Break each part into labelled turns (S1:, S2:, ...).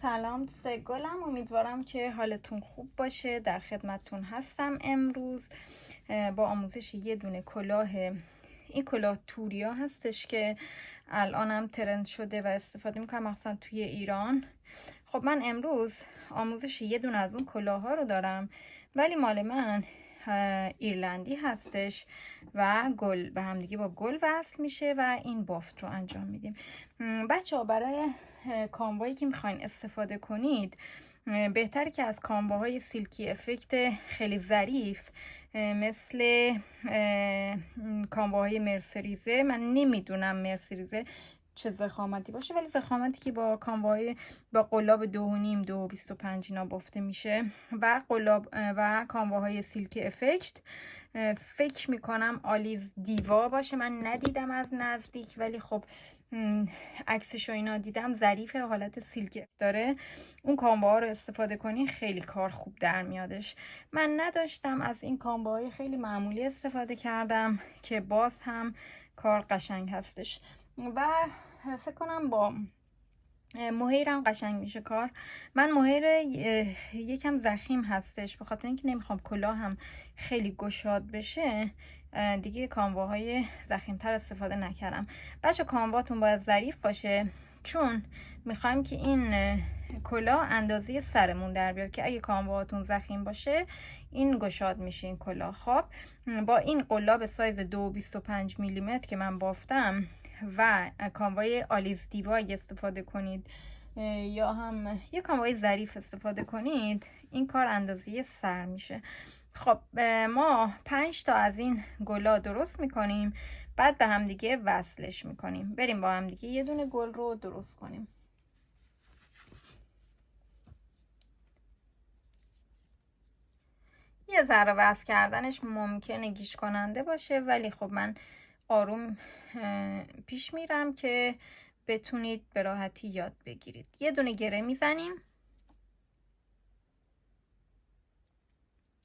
S1: سلام دوستای گلم، امیدوارم که حالتون خوب باشه. در خدمتتون هستم امروز با آموزش یه دونه کلاه. این کلاه توریا هستش که الان هم ترند شده و استفاده میکنم مخصوصا توی ایران. خب من امروز آموزش یه دونه از اون کلاه ها رو دارم، ولی مال من ایرلندی هستش و گل به همدیگه با گل وصل میشه و این بافت رو انجام میدیم. بچه ها برای کاموایی که میخواین استفاده کنید بهتره که از کامواهای سیلکی افکت خیلی ظریف مثل کامواهای مرسریزه، من نمیدونم مرسریزه چه ضخامتی باشه، ولی ضخامتی که با کاموای با قلاب 2.5 2.25 اینا بافته میشه و قلاب و کامواهای سیلکی افکت فکر میکنم آلیز دیوا باشه. من ندیدم از نزدیک، ولی خب عکسش و اینا دیدم، ظریف، حالت سیلکی داره. اون کامباها رو استفاده کنین خیلی کار خوب در میادش. من نداشتم، از این کامباهای خیلی معمولی استفاده کردم که باز هم کار قشنگ هستش و فکر کنم با موهیرم قشنگ میشه کار. من موهیر یکم ضخیم هستش، به خاطر اینکه نمیخوام کلاهم خیلی گشاد بشه دیگه کامواهای ضخیم‌تر استفاده نکردم. بچه کامواتون باید ظریف باشه، چون میخوایم که این کلاه اندازه سرمون در بیاد که اگه کامواتون ضخیم باشه این گشاد میشه این کلاه. خب با این قلاب سایز 2.25 میلیمتر که من بافتم و کاموای آلیز دیوای استفاده کنید یا هم یه کاموای ظریف استفاده کنید، این کار اندازه سر میشه. خب ما 5 تا از این گلا درست میکنیم، بعد به هم دیگه وصلش میکنیم. بریم با هم دیگه یه دونه گل رو درست کنیم. یه ذره وصل کردنش ممکنه گیج کننده باشه، ولی خب من آروم پیش میرم که بتونید به راحتی یاد بگیرید. یه دونه گره میزنیم،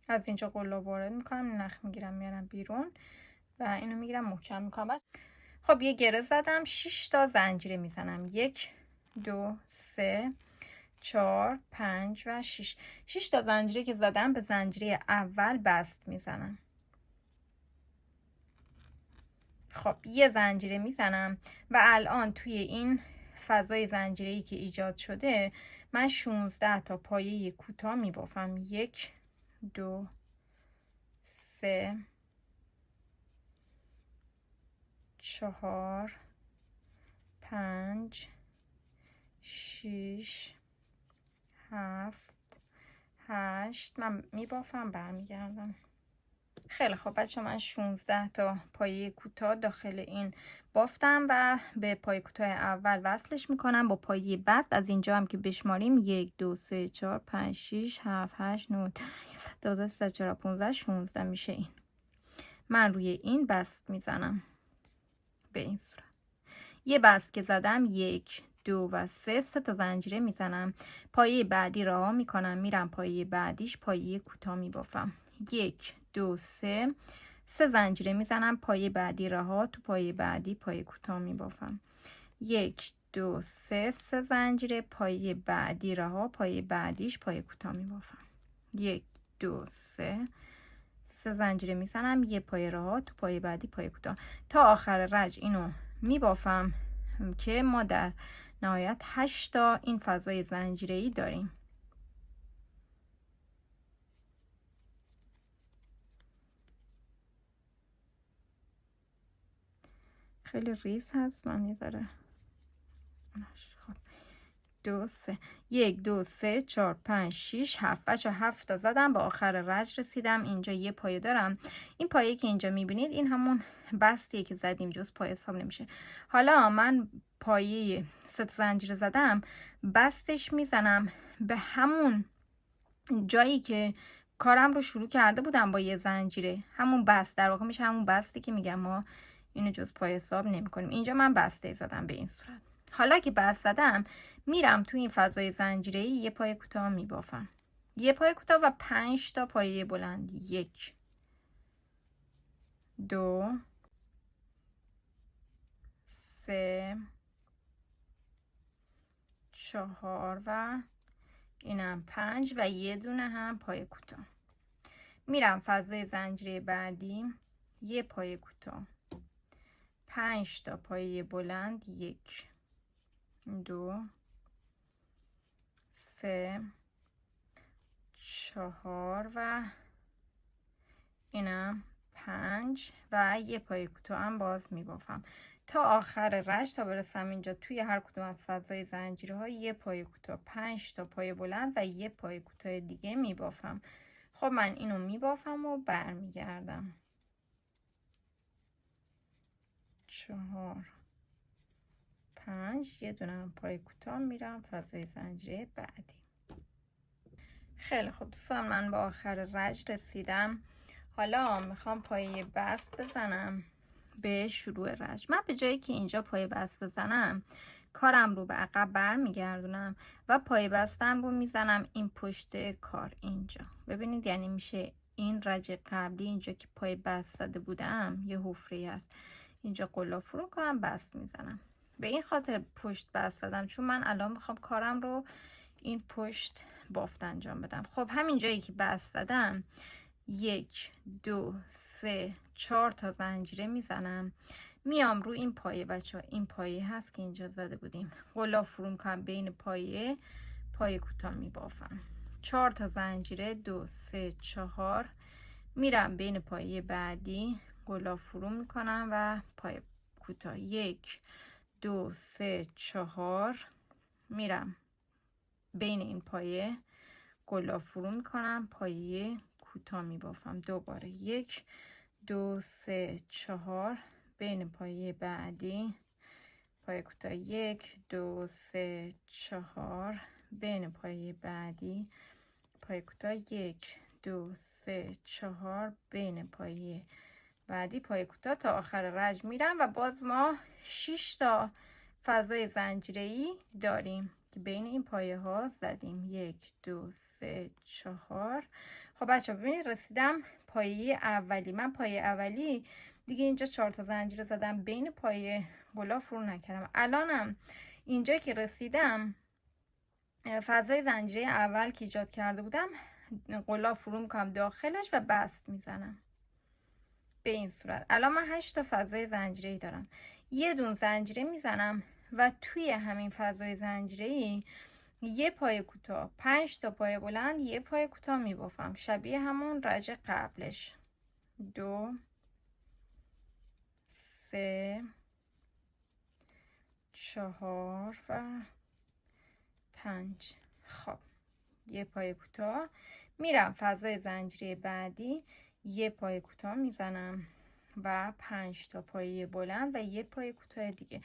S1: از اینجا قلاب وارد میکنم، نخ میگیرم میارم بیرون و اینو میگیرم محکم میکنم. خب یه گره زدم، 6 تا زنجیره میزنم. 1 2 3 4 5 و 6 تا زنجیره که زدم به زنجیره اول بست میزنم. خب یه زنجیره میزنم و الان توی این فضای زنجیره‌ای که ایجاد شده من 16 تا پایه کوتاه میبافم. 1 2 3 4 5 6 7 8 من میبافم برمیگردم. خیلی خب بچه، من 16 تا پایه کوتاه داخل این بافتم و به پایه کوتاه اول وصلش میکنم با پایه بست. از اینجا هم که بشماریم 1 2 3 4 5 6 7 8 9 12 13 14 15 16 میشه. این من روی این بست میزنم به این صورت. یه بست که زدم 1 2 و 3 تا زنجیره میزنم. پایه بعدی رها میکنم، میرم پایه بعدیش، پایه کوتاه میبافم. 1 2 3 زنجیره میزنم، پایه بعدی رها، تو پایه بعدی پایه کوتاه میبافم. 1 2 3 زنجیره، پایه بعدی رها، پایه بعدیش پایه کوتاه میبافم. 1 2 3 زنجیره میزنم، یه پایه رها، تو پایه بعدی پایه کوتاه تا آخر رج اینو میبافم که ما در نهایت 8 تا این فضای زنجیره‌ای داریم. خیلی ریز هست، من یه ذره خب 2 3 1 2 3 4 5 6 7 بچه 7 تا زدم، به آخر رج رسیدم. اینجا یه پایه دارم، این پایه که اینجا میبینید این همون بستیه که زدیم، جز پایه حساب نمیشه. حالا من پایه 3 زنجیره زدم، بستش میزنم به همون جایی که کارم رو شروع کرده بودم با یه زنجیره، همون بست در واقع میشه همون بستی که میگم ما اینو جز پای حساب نمی کنیم. اینجا من بسته زدم به این صورت. حالا که بست زدم میرم تو این فضای زنجیره‌ای یه پای کوتاه میبافم، یه پای کوتاه و 5 تا پایه بلند. 1 2 3 4 و اینم 5 و یه دونه هم پای کوتاه. میرم فضای زنجیره بعدی، یه پای کوتاه، 5 تا پای بلند، 1 2 3 4 و اینم 5 و یه پای کوتاه هم باز میبافم تا آخر رشت، تا برسم اینجا توی هر کدوم از فضای زنجیره ها یه پای کوتاه، 5 تا پای بلند و یه پای کوتاه دیگه میبافم. خب من اینو میبافم و برمیگردم. 4 5 یه دونه هم پای کوتاه، میرم فضای زنجیره بعدی. خیلی خوب دوستان، من به آخر رج رسیدم. حالا میخوام پایه بست بزنم به شروع رج. من به جایی که اینجا پایه بست بزنم کارم رو به عقب برمیگردونم و پایه بستم رو میزنم این پشت کار اینجا. ببینید یعنی میشه این رج قبلی اینجا که پایه بست زده بودم یه حفره هست، اینجا قلاب فرو کنم بست میزنم. به این خاطر پشت بست زدم چون من الان میخوام کارم رو این پشت بافت انجام بدم. خب همین جایی که بست زدم 1 2 3 4 تا زنجیره میزنم، میام رو این پایه. بچه ها این پایه هست که اینجا زده بودیم، قلاب فرو کنم بین پایه کوتاه میبافم. 4 تا زنجیره، 2 3 4 میرم بین پایه بعدی قلاب فرو میکنم و پایه کوتاه. 1 2 3 4 میرم بین این پایه قلاب فرو میکنم، پایه کوتاه میبافم. دوباره 1 2 3 4 بین پایه بعدی پایه کوتاه. 1 2 3 4 بین پایه بعدی پایه کوتاه. 1 2 3 4 بین پایه بعدی پایه کوتاه تا آخر رج میرم و باز ما 6 تا فضای زنجیره‌ای داریم که بین این پایه ها زدیم. 1 2 3 4. خب بچه ها ببینید رسیدم پایه اولی. من پایه اولی دیگه اینجا 4 تا زنجیره زدم، بین پایه قلاب فرو نکردم. الانم اینجا که رسیدم فضای زنجیره اول که ایجاد کرده بودم قلاب فرو میکنم داخلش و بست میزنم. به این صورت الان من 8 تا فضای زنجیره‌ای دارم، یه دون زنجیره میزنم و توی همین فضای زنجیره‌ای یه پای کوتاه، 5 تا پای بلند، یه پای کوتاه میبافم شبیه همون رج قبلش. 2 3 4 و 5. خب یه پای کوتاه میرم فضای زنجیره بعدی، یه پای کوتاه میزنم و 5 تا پایه بلند و یه پای کوتاه دیگه.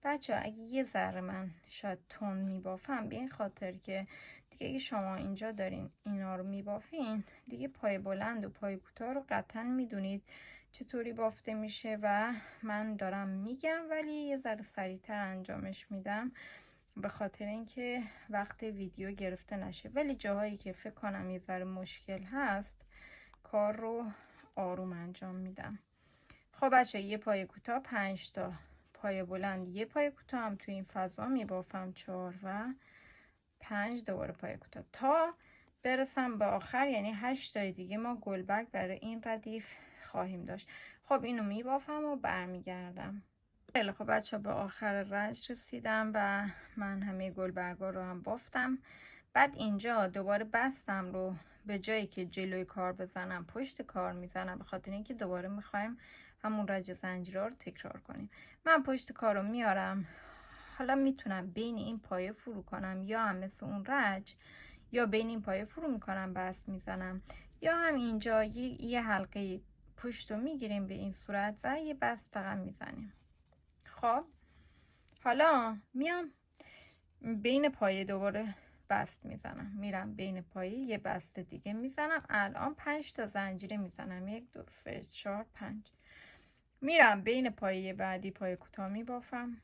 S1: بچه ها اگه یه ذره من شاید تون میبافم به این خاطر که دیگه اگه شما اینجا دارین اینا رو میبافین دیگه پای بلند و پای کوتاه رو قطعا میدونید چطوری بافته میشه و من دارم میگم ولی یه ذره سریعتر انجامش میدم به خاطر اینکه وقت ویدیو گرفته نشه، ولی جاهایی که فکر کنم یه ذره مشکل هست کار رو آروم انجام میدم. خب بچه یه پای کوتاه، 5 تا پای بلند، یه پای کوتاه هم تو این فضا میبافم. 4 و 5 دوباره پای کوتاه تا برسم به آخر، یعنی 8 تای دیگه ما گلبرگ برای این ردیف خواهیم داشت. خب اینو میبافم و برمیگردم. خیلی خب بچه به آخر رج رسیدم و من همه گلبرگا رو هم بافتم. بعد اینجا دوباره بستم رو به جایی که جلوی کار بزنم پشت کار میزنم به خاطر اینکه دوباره میخوایم همون رج زنجیره رو تکرار کنیم. من پشت کار رو میارم، حالا میتونم بین این پایه فرو کنم یا هم مثل اون رج یا بین این پایه فرو میکنم بست میزنم یا هم اینجا یه حلقه پشت رو میگیریم به این صورت و یه بست فقط میزنیم. خب حالا میام بین پایه دوباره بست میزنم، میرم بین پایه یه بست دیگه میزنم. الان 5 تا زنجیره میزنم، 1 2 3 4 5. میرم بین پایه بعدی پایه کوتاه میبافم،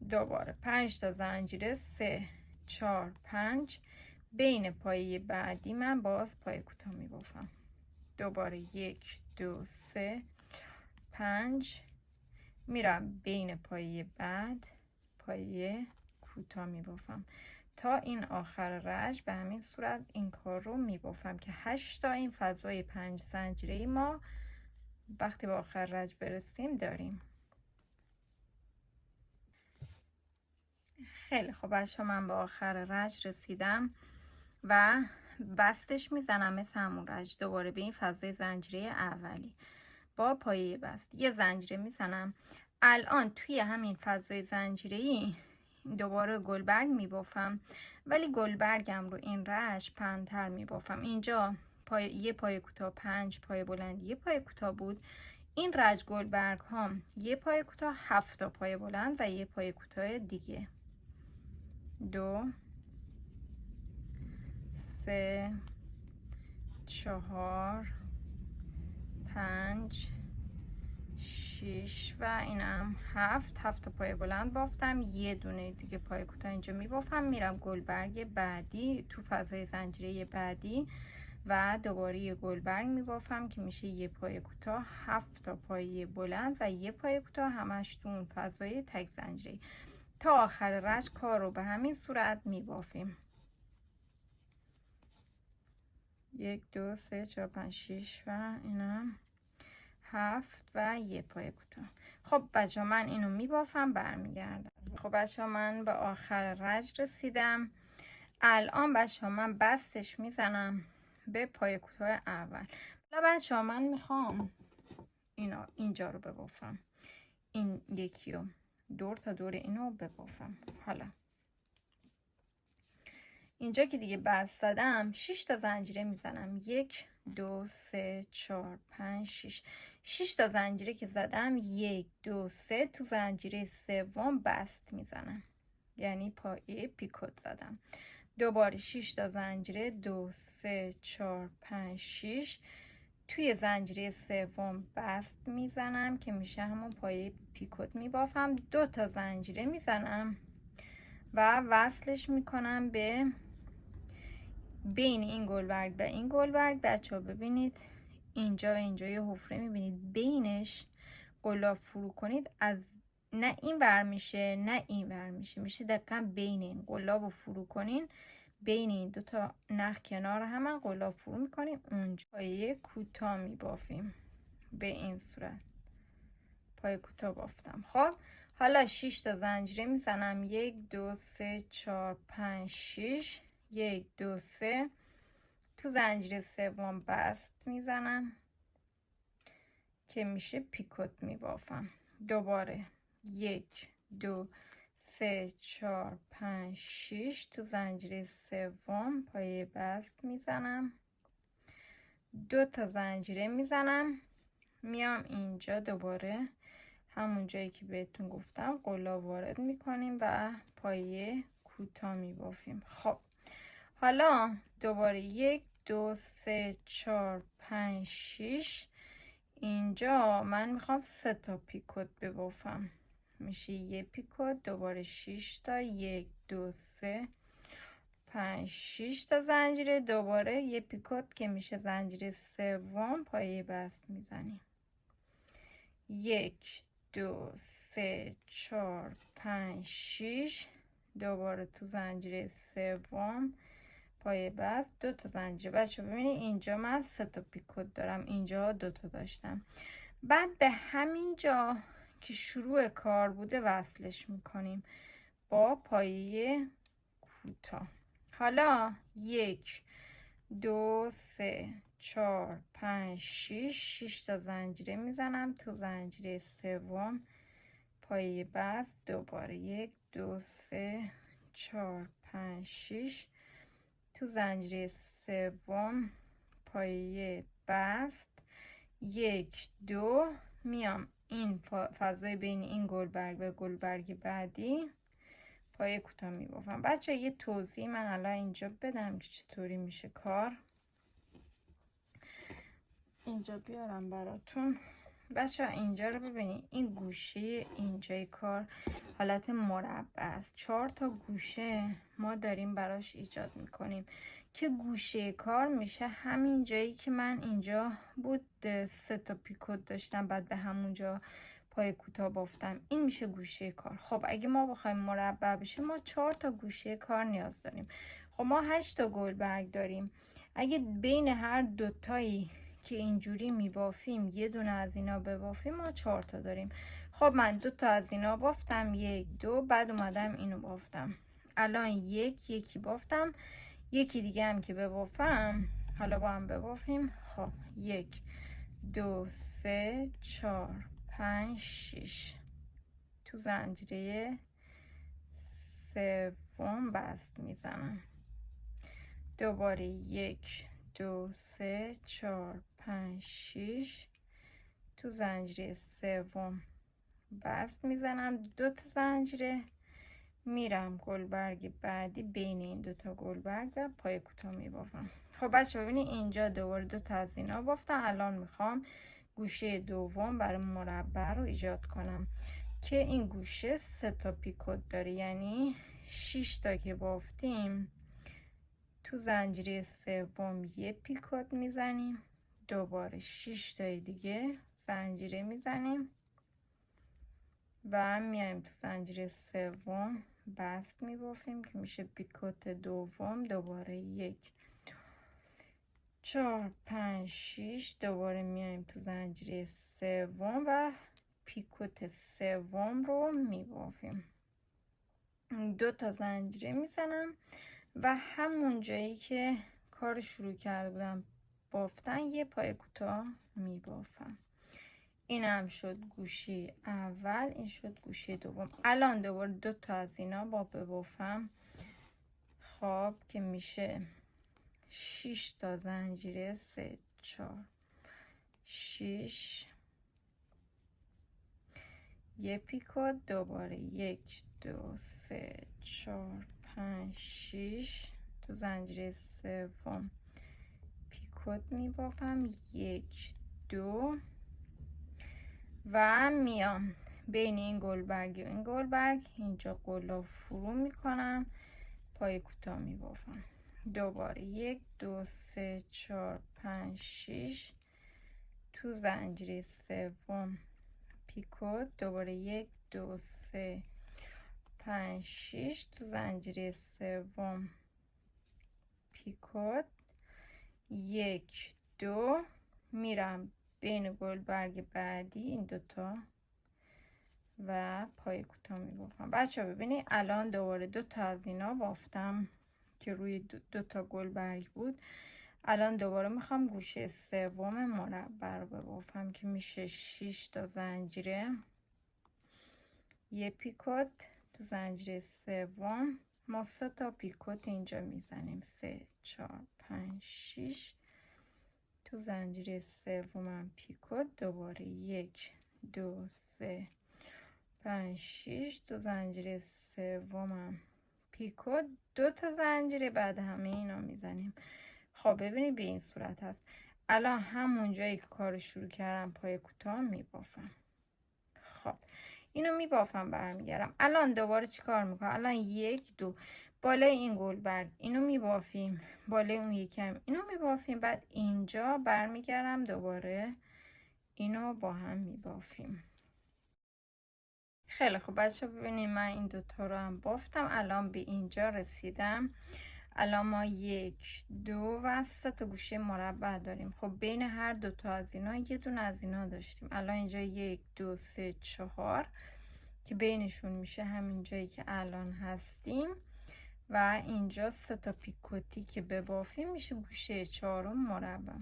S1: دوباره 5 تا زنجیره، 3 4 5. بین پایه بعدی من باز پایه کوتاه میبافم، دوباره 1 2 3 5. میرم بین پایه بعد پایه کوتاه میبافم تا این آخر رج. به همین صورت این کار رو میبافم که 8 تا این فضای 5 زنجیره ما وقتی به آخر رج برسیم داریم. خیلی خب بچه من به آخر رج رسیدم و بستش میزنم مثل همون رج. دوباره به این فضای زنجیره اولی با پایه بست یه زنجیره میزنم. الان توی همین فضای زنجیره‌ای دوباره گلبرگ میبافم، ولی گلبرگم رو این رج پهن‌تر میبافم. اینجا یه پایه کوتاه 5 پایه بلند یه پایه کوتاه بود. این رج گلبرگ هم یه پایه کوتاه 7 تا پایه بلند و یه پایه کوتاه دیگه. 2 3 4 5 6 و اینم 7 تا پایه بلند بافتم. یه دونه دیگه پایه کوتاه اینجا میبافم، میرم گلبرگ بعدی تو فضای زنجیره بعدی و دوباره یه گلبرگ میبافم که میشه یه پایه کوتاه 7 تا پایه بلند و یه پایه کوتاه، همش تو اون فضای تک زنجیره. تا آخر رج کار رو به همین صورت میبافیم. 1 2 3 4 5 6 و اینم 7 و یه پایه کوتاه. خب بچه من اینو میبافم برمیگردم. خب بچه من به آخر رج رسیدم. الان بچه من بستش میزنم به پایه کوتاه اول. حالا بچه من میخوام اینجا رو ببافم، این یکی رو دور تا دور اینو ببافم. حالا اینجا که دیگه بست زدم 6 تا زنجیره میزنم. 1 2 3 4 5 6 تا زنجیره که زدم 1 2 3 تو زنجیره سوم بست میزنم، یعنی پایه پیکوت زدم. دوباره 6 تا زنجیره 2 3 4 5 6 توی زنجیره سوم بست میزنم که میشه همون پایه پیکوت میبافم. 2 تا زنجیره میزنم و وصلش میکنم به بین این گلبرگ و این گلبرگ. بچه ها ببینید اینجا و اینجا یه حفره میبینید، بینش قلاب فرو کنید، از نه این ور میشه نه این ور میشه، میشه دقیقا بین این قلاب رو فرو کنین، بین این دو تا نخ کنار هم قلاب فرو میکنیم، اونجا پایه کوتاه میبافیم. به این صورت پایه کوتاه بافتم. خب حالا 6 تا زنجیره میزنم. 1 2 3 4 5 6 1 2 3 تو زنجیره سوم بست میزنم که میشه پیکوت میبافم. دوباره 1 2 3 4 5 6 تو زنجیره سوم پایه بست میزنم. 2 تا زنجیره میزنم، میام اینجا دوباره همون جایی که بهتون گفتم قلاب وارد میکنیم و پایه کوتاه میبافیم. خب حالا دوباره 1 2 3 4 5 6 اینجا من میخوام 3 تا پیکوت ببافم، میشه یه پیکوت. دوباره 6 تا 1 2 3 5 6 تا زنجیره، دوباره یه پیکوت که میشه زنجیره سوم پایه بست میزنیم. 1 2 3 4 5 6 دوباره تو زنجیره سوم پایه بست 2 تا زنجیره. بچه ببینید اینجا من 3 تا پیکوت دارم، اینجا 2 تا داشتم. بعد به همین جا که شروع کار بوده وصلش میکنیم با پایه کوتاه. حالا 1 2 3 4 5 6 تا زنجیره میزنم تو زنجیره سوم پایه بست. دوباره 1 2 3 4 5 6 تو زنجیره سوم پایه بست. 1 2 میام این فضای بین این گلبرگ و گلبرگ بعدی پایه کوتاه میبافم. بچه یه توضیح من الان اینجا بدم که چطوری میشه کار. اینجا بیارم براتون. بچه اینجا رو ببینید، این گوشه اینجای کار حالت مربع است. 4 تا گوشه ما داریم براش ایجاد میکنیم که گوشه کار میشه همین جایی که من اینجا بود 3 تا پیکوت داشتم، بعد به همونجا پای کوتاه بافتم. این میشه گوشه کار. خب اگه ما بخوایم مربع بشه ما 4 تا گوشه کار نیاز داریم. خب ما 8 تا گلبرگ داریم. اگه بین هر دوتایی که اینجوری میبافیم یه دونه از اینا ببافیم ما 4 تا داریم. خب من 2 تا از اینا بافتم، 1 2، بعد اومدم اینو بافتم. الان یکی بافتم، یکی دیگه هم که ببافم، حالا با هم ببافیم. خب 1 2 3 4 5 6 تو زنجیره سوم بست میزنم. دوباره 1 2 3 4 5 6 تو زنجیره سوم بست میزنم. 2 تا زنجیره میرم گلبرگ بعدی، بین این 2 تا گلبرگ و پای کوتاه میبافم. خب بچه ببینید اینجا دوباره 2 تا از اینا بافتم. الان میخوام گوشه دوم برای مربع رو ایجاد کنم که این گوشه 3 تا پیکوت داره، یعنی 6 تا که بافتیم تو زنجیره سوم یه پیکوت میزنیم، دوباره 6 تای دیگه زنجیره میزنیم و میایم تو زنجیره سوم بست میبافیم که میشه پیکوت دوم. دوباره 1 4 5 6 دوباره میایم تو زنجیره سوم و پیکوت سوم رو میبافیم. 2 تا زنجیره میزنم و همون جایی که کار شروع کرده بودم بافتن یه پای کوتاه میبافم. این هم شد گوشه اول، این شد گوشه دوم. الان دوباره 2 تا از اینا با ببافم، خب که میشه 6 تا زنجیره 3 4 6 یه پیکوت، دوباره 1 2 3 4 5 6 تو زنجیره سوم پیکوت میبافم، 1 2 و میام بین این گلبرگ و این گلبرگ اینجا قلاب فرو میکنم، پای کوتاه میبافم. دوباره 1 2 3 4 5 6 تو زنجیره سوم پیکوت، دوباره 1 2 3 5 6 تو زنجیره سوم پیکوت، 1 2 میرم بین گلبرگ بعدی این 2 تا و پای کوتاه میبافم. بچه ها ببینید الان دوباره 2 تا از اینا بافتم که روی 2 تا گلبرگ بود. الان دوباره میخوام گوشه سوم مربع رو ببافم که میشه 6 تا زنجیره یه پیکوت تو زنجیره سوم. ما 3 تا پیکوت اینجا میزنیم، 3 4 5 6 تو زنجیره سوم پیکوت، دوباره 1 2 3 5 6 تو زنجیره سوم پیکوت، 2 تا زنجیره بعد همه اینا میزنیم. خب ببینید به این صورت هست. الان همون جایی که کار شروع کردم پای کوتاه میبافم. خب اینو میبافم برمیگردم. الان دوباره چی کار میکنم؟ الان 1 2 بالای این گلبرگ اینو میبافیم، بالای اون یکم اینو میبافیم، بعد اینجا برمیگردم دوباره اینو با هم میبافیم. خیلی خب بچه ببینید من این 2 تا رو هم بافتم. الان به اینجا رسیدم. الان ما 1 2 و 3 تا گوشه مربع داریم. خب بین هر 2 تا از اینا یه دونه از اینا داشتیم. الان اینجا 1 2 3 4 که بینشون میشه همین جایی که الان هستیم و اینجا 3 تا پیکوتی که ببافیم میشه گوشه چهارم مربع.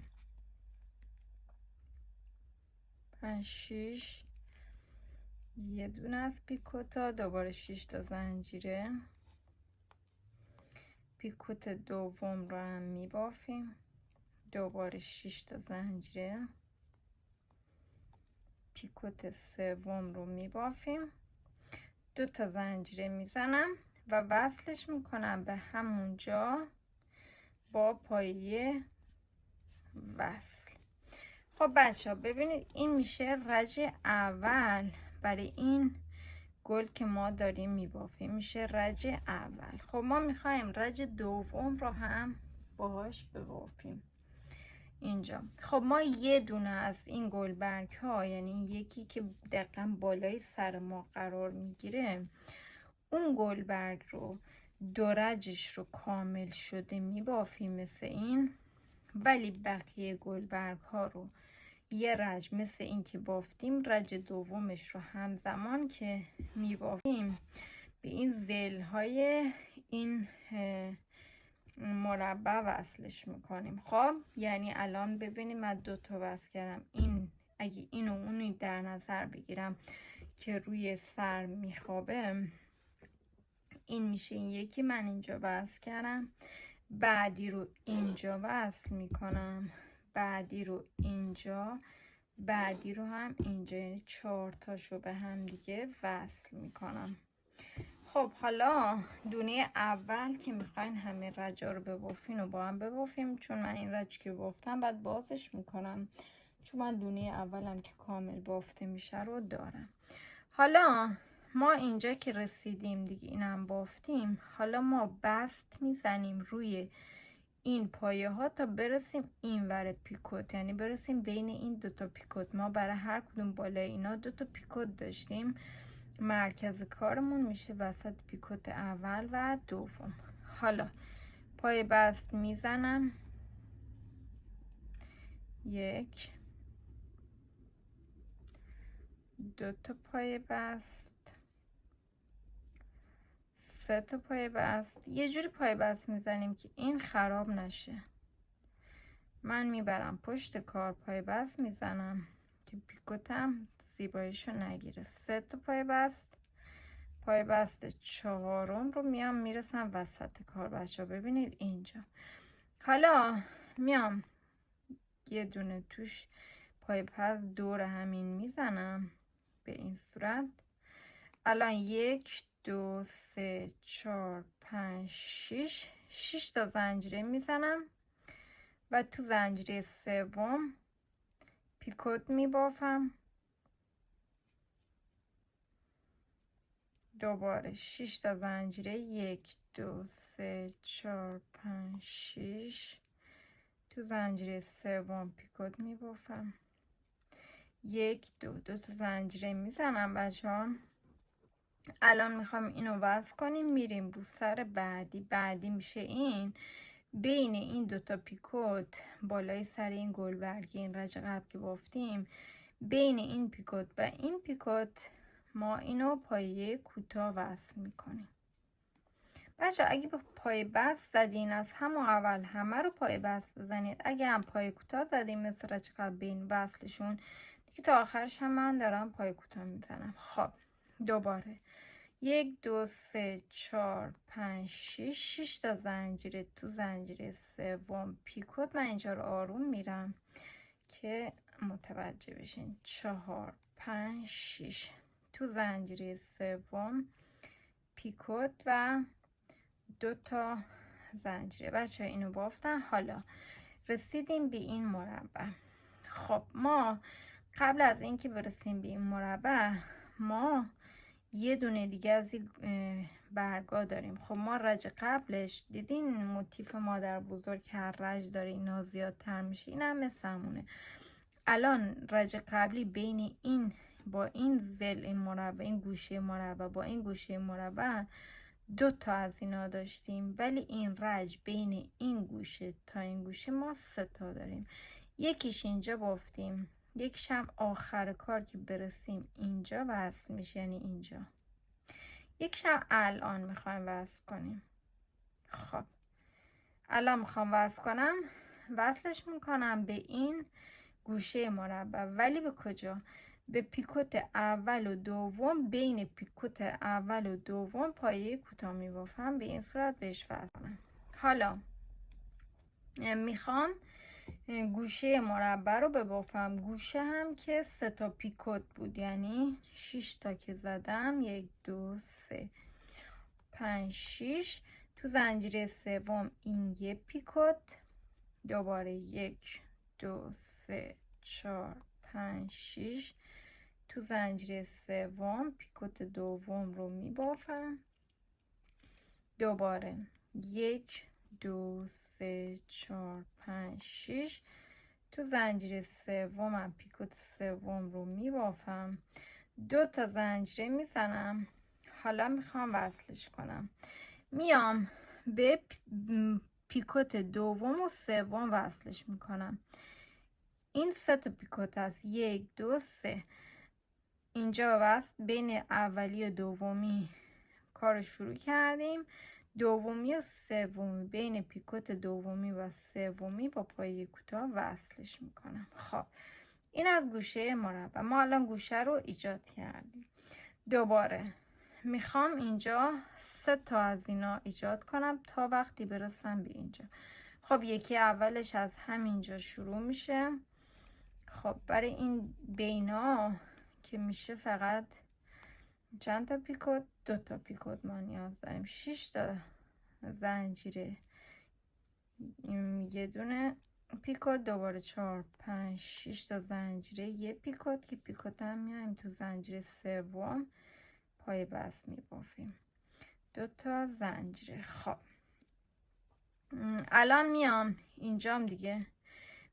S1: 5 6 یه دونه از پیکوتا، دوباره 6 تا زنجیره، پیکوت دوم رو هم میبافیم، دوباره 6 تا زنجیره، پیکوت سوم رو میبافیم، 2 تا زنجیره میزنم و وصلش میکنم به همونجا با پایه وصل. خب بچه ها ببینید این میشه رج اول برای این گل که ما داریم میبافیم، میشه رج اول. خب ما میخوایم رج دوم رو هم باهاش ببافیم اینجا. خب ما یه دونه از این گلبرگ ها، یعنی یکی که دقیقا بالای سر ما قرار میگیره، اون گلبرگ رو درجش رو کامل شده میبافیم مثل این، ولی بقیه گلبرگ ها رو یه رج مثل این که بافتیم، رج دومش رو همزمان که میبافیم به این زل های این مربع وصلش میکنیم. خب یعنی الان ببینیم من 2 تا وصل کردم. این اگه اینو اونی در نظر بگیرم که روی سر میخوابه، این میشه این یکی من اینجا وصل کردم، بعدی رو اینجا وصل میکنم، بعدی رو اینجا، بعدی رو هم اینجا، یعنی 4 تاشو به هم دیگه وصل میکنم. خب حالا دونه اول که میخواین همه رجا رو ببافین و با هم ببافیم، چون من این رج که بافتم بعد بازش میکنم، چون من دونه اولم که کامل بافته میشه رو دارم. حالا ما اینجا که رسیدیم دیگه، اینم بافتیم، حالا ما بست میزنیم روی این پایه ها تا برسیم این ور پیکوت، یعنی برسیم بین این 2 تا پیکوت. ما برای هر کدوم بالای اینا 2 تا پیکوت داشتیم، مرکز کارمون میشه وسط پیکوت اول و دوم. حالا پای بست میزنم، 1 2 تا پای بست، 3 تا پای بست. یه جوری پای بست میزنیم که این خراب نشه. من میبرم پشت کار، پای بست میزنم که پیکوتم زیباییشو نگیره. 3 تا پای بست، پای بست 4م رو میام میرسم وسط کار. بچه ببینید اینجا. حالا میام یه دونه توش پای بست دور همین میزنم به این صورت. الان 1 2 3 4 5 6 تا زنجیره میزنم و تو زنجیره سوم پیکوت میبافم، دوباره 6 تا زنجیره، 1 2 3 4 5 6 تو زنجیره سوم پیکوت میبافم، 1 2 تا زنجیره میزنم. بچه‌ها الان میخوام اینو وصل کنیم، میریم رو سر بعدی میشه این، بین این 2 تا پیکوت بالای سر این گلبرگی، این رج قبل که بافتیم، بین این پیکوت و این پیکوت ما اینو پایه کوتاه وصل میکنیم. بچه اگه به پای بست زدین از همون اول همه رو پای بست بزنید، اگه هم پای کوتاه زدین مثل رج قبل بین وصلشون دیگه تا آخرش هم من دارم پای کوتاه میزنم. خب دوباره 1 2 3 4 5 6 تا زنجیره، تو زنجیره سوم پیکوت. من اینجا رو آروم میرم که متوجه بشین. 4 5 6 تو زنجیره سوم پیکوت و 2 تا زنجیره. بچه اینو بافتن. حالا رسیدیم به این مربع. خب ما قبل از اینکه برسیم به این مربع ما یه دونه دیگه از این برگا داریم. خب ما رج قبلش دیدین موتیف مادر بزرگ هر رج داره اینا زیادتر میشه، این هم مثل همونه. الان رج قبلی بین این با این زل این مربع، این گوشه مربع با این گوشه مربع 2 تا از اینا داشتیم، ولی این رج بین این گوشه تا این گوشه ما 3 تا داریم. یکیش اینجا بافتیم، یکیش هم آخر کار که برسیم اینجا وصل میشه، یعنی اینجا. یکیش هم الان میخوایم وصل کنیم. خب الان میخوام وصل کنم، وصلش میکنم به این گوشه مربع، ولی به کجا؟ به پیکوت اول و دوم. بین پیکوت اول و دوم پایه کوتاه میبافم، به این صورت بهش وصل کنم. حالا میخوام گوشه مربع رو ببافم. گوشه هم که 3 تا پیکوت بود، یعنی 6 تا که زدم، 1 2 3 5 6 تو زنجیره سوم این یه پیکوت، دوباره 1 2 3 4 5 6 تو زنجیره سوم پیکوت دوم رو میبافم، دوباره 1 2 3 4 5 6. تو زنجیره سومم پیکوت سوم رو میبافم، 2 تا زنجیره میزنم. حالا میخوام وصلش کنم، میام به پیکوت دوم و سوم وصلش میکنم. این 3 تا پیکوت هست، 1 2 3. اینجا وصل بین اولی و دومی کار شروع کردیم. دومی و سومی بین پیکوت دومی و سومی با پای کوتاه وصلش میکنم. خب این از گوشه مربع. ما الان گوشه رو ایجاد کردیم. دوباره میخوام اینجا 3 تا از اینا ایجاد کنم تا وقتی برسم به اینجا. خب یکی اولش از همینجا شروع میشه. خب برای این بینا که میشه فقط چند تا پیکوت؟ 2 تا پیکوت ما نیاز داریم. 6 تا زنجیره، یه دونه پیکوت، دوباره 4 5 6 تا زنجیره، یه پیکوت که پیکوت هم میایم تو زنجیره سوم پای بست میبافیم، 2 تا زنجیره. خب الان میام اینجام دیگه،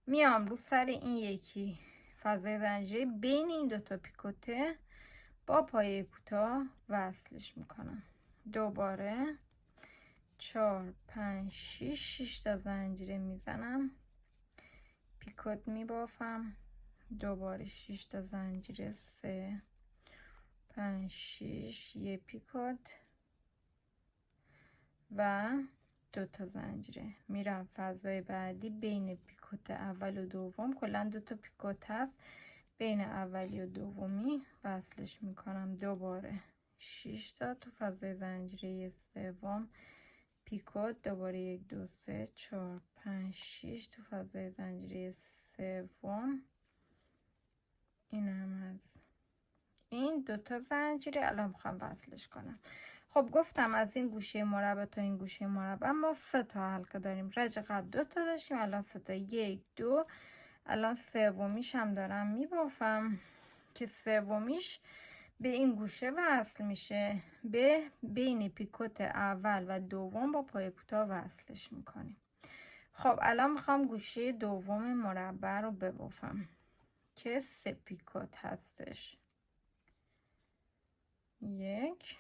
S1: میام رو سر این یکی فضای زنجیره بین این 2 تا پیکوته با پای کوتاه وصلش میکنم. دوباره 4 5 6 تا زنجیره میزنم، پیکوت میبافم، دوباره 6 تا زنجیره، 3 5 6 یه پیکوت و 2 تا زنجیره. میرم فضای بعدی بین پیکوت اول و دوم، کلا 2 تا پیکوت هست، بین اولی و دومی وصلش میکنم. دوباره 6 تا تو فضای زنجیره سوم پیکوت، دوباره 1 2 3 4 5 6 تو فضای زنجیره سوم. این هم از این 2 تا زنجیره. الان میخوام وصلش کنم. خب گفتم از این گوشه مربع تا این گوشه مربع ما 3 تا حلقه داریم. رج قبل 2 تا داشتیم، الان 3 تا، 1 2. الان سومیش هم دارم میبافم که سومیش به این گوشه وصل میشه، به بین پیکوت اول و دوم با پای کوتاه وصلش میکنیم. خب الان میخوام گوشه دوم مربع رو ببافم که 3 پیکوت هستش. 1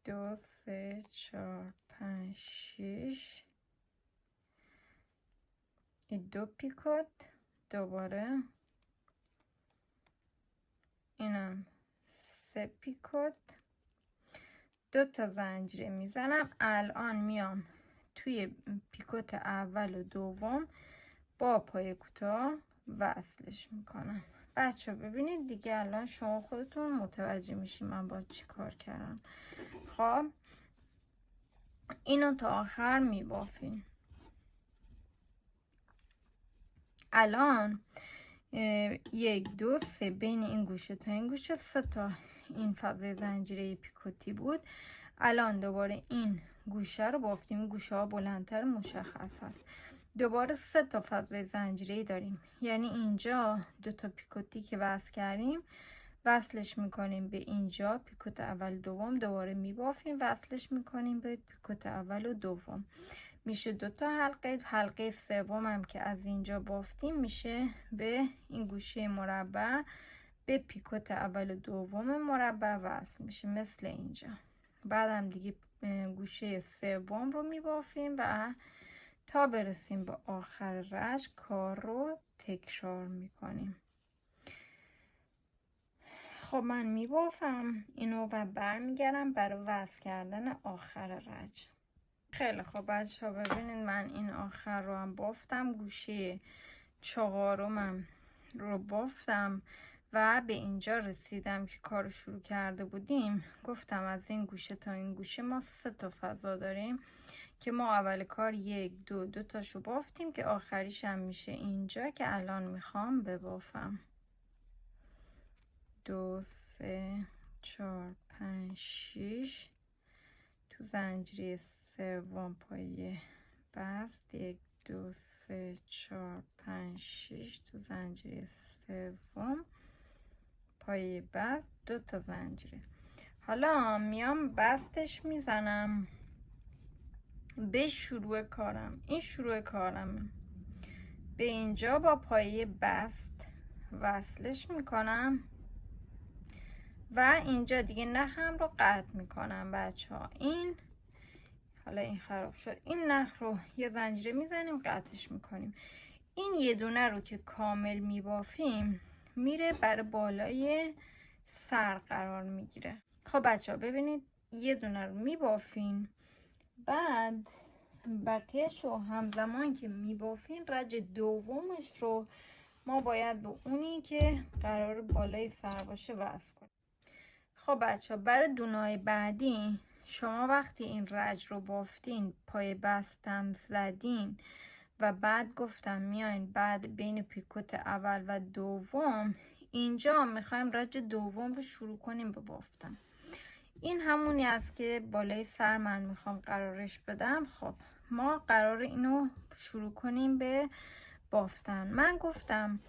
S1: 2 3 4 5 6 این 2 پیکوت، دوباره اینم 3 پیکوت، 2 تا زنجیره میزنم. الان میام توی پیکوت اول و دوم با پای کوتاه وصلش میکنم. بچه ببینید دیگه الان شما خودتون متوجه میشین من با چی کار کردم. خب اینو تا آخر میبافین. الان 1 2 3 بین این گوشه تا این گوشه 3 تا این فضای زنجیره پیکوتی بود. الان دوباره این گوشه رو بافتیم، گوشه ها بلندتر مشخص هست. دوباره 3 تا فضای زنجیره داریم، یعنی اینجا 2 تا پیکوتی که وصل کردیم وصلش میکنیم به اینجا پیکوت اول دوم، دوباره میبافیم وصلش میکنیم به پیکوت اول و دوم، میشه 2 تا حلقه. حلقه سوم هم که از اینجا بافتیم میشه به این گوشه مربع به پیکوت اول و دوم مربع وصل میشه مثل اینجا. بعدم دیگه گوشه سوم رو میبافیم و تا برسیم به آخر رج کار رو تکرار میکنیم. خب من میبافم اینو و برمیگردم برای وصل کردن آخر رج. خیلی خب بچه ها ببینید من این آخر رو هم بافتم، گوشه چهارمم رو بافتم و به اینجا رسیدم که کار شروع کرده بودیم. گفتم از این گوشه تا این گوشه ما 3 تا فضا داریم که ما اول کار 1 2 تاشو بافتیم که آخریش هم میشه اینجا که الان میخوام ببافم. 2 3 4 5 6 تو زنجیره سوم پای بست، 1 2 3 4 5 6 تو زنجیره سوم پای بست، 2 تا زنجیره. حالا میام بستش میزنم به شروع کارم. این شروع کارمه. به اینجا با پایه بست وصلش میکنم و اینجا دیگه نخم رو قطع میکنم بچه ها. این حالا این خراب شد، این نخ رو یه زنجیره میزنیم قطعش میکنیم. این یه دونه رو که کامل میبافیم میره برای بالای سر قرار میگیره. خب بچه ها ببینید یه دونه رو میبافیم، بعد بقیهش رو همزمان که میبافیم رج دومش رو ما باید به اونی که قرار بالای سر باشه وصل کنیم. خب بچه ها برای دونای بعدی شما وقتی این رج رو بافتین، پای بستم زدین و بعد گفتم میاین بعد بین پیکوت اول و دوم اینجا میخوایم رج دوم رو شروع کنیم به بافتن. این همونی است که بالای سر من میخوام قرارش بدم. خب ما قرار اینو شروع کنیم به بافتن. من گفتم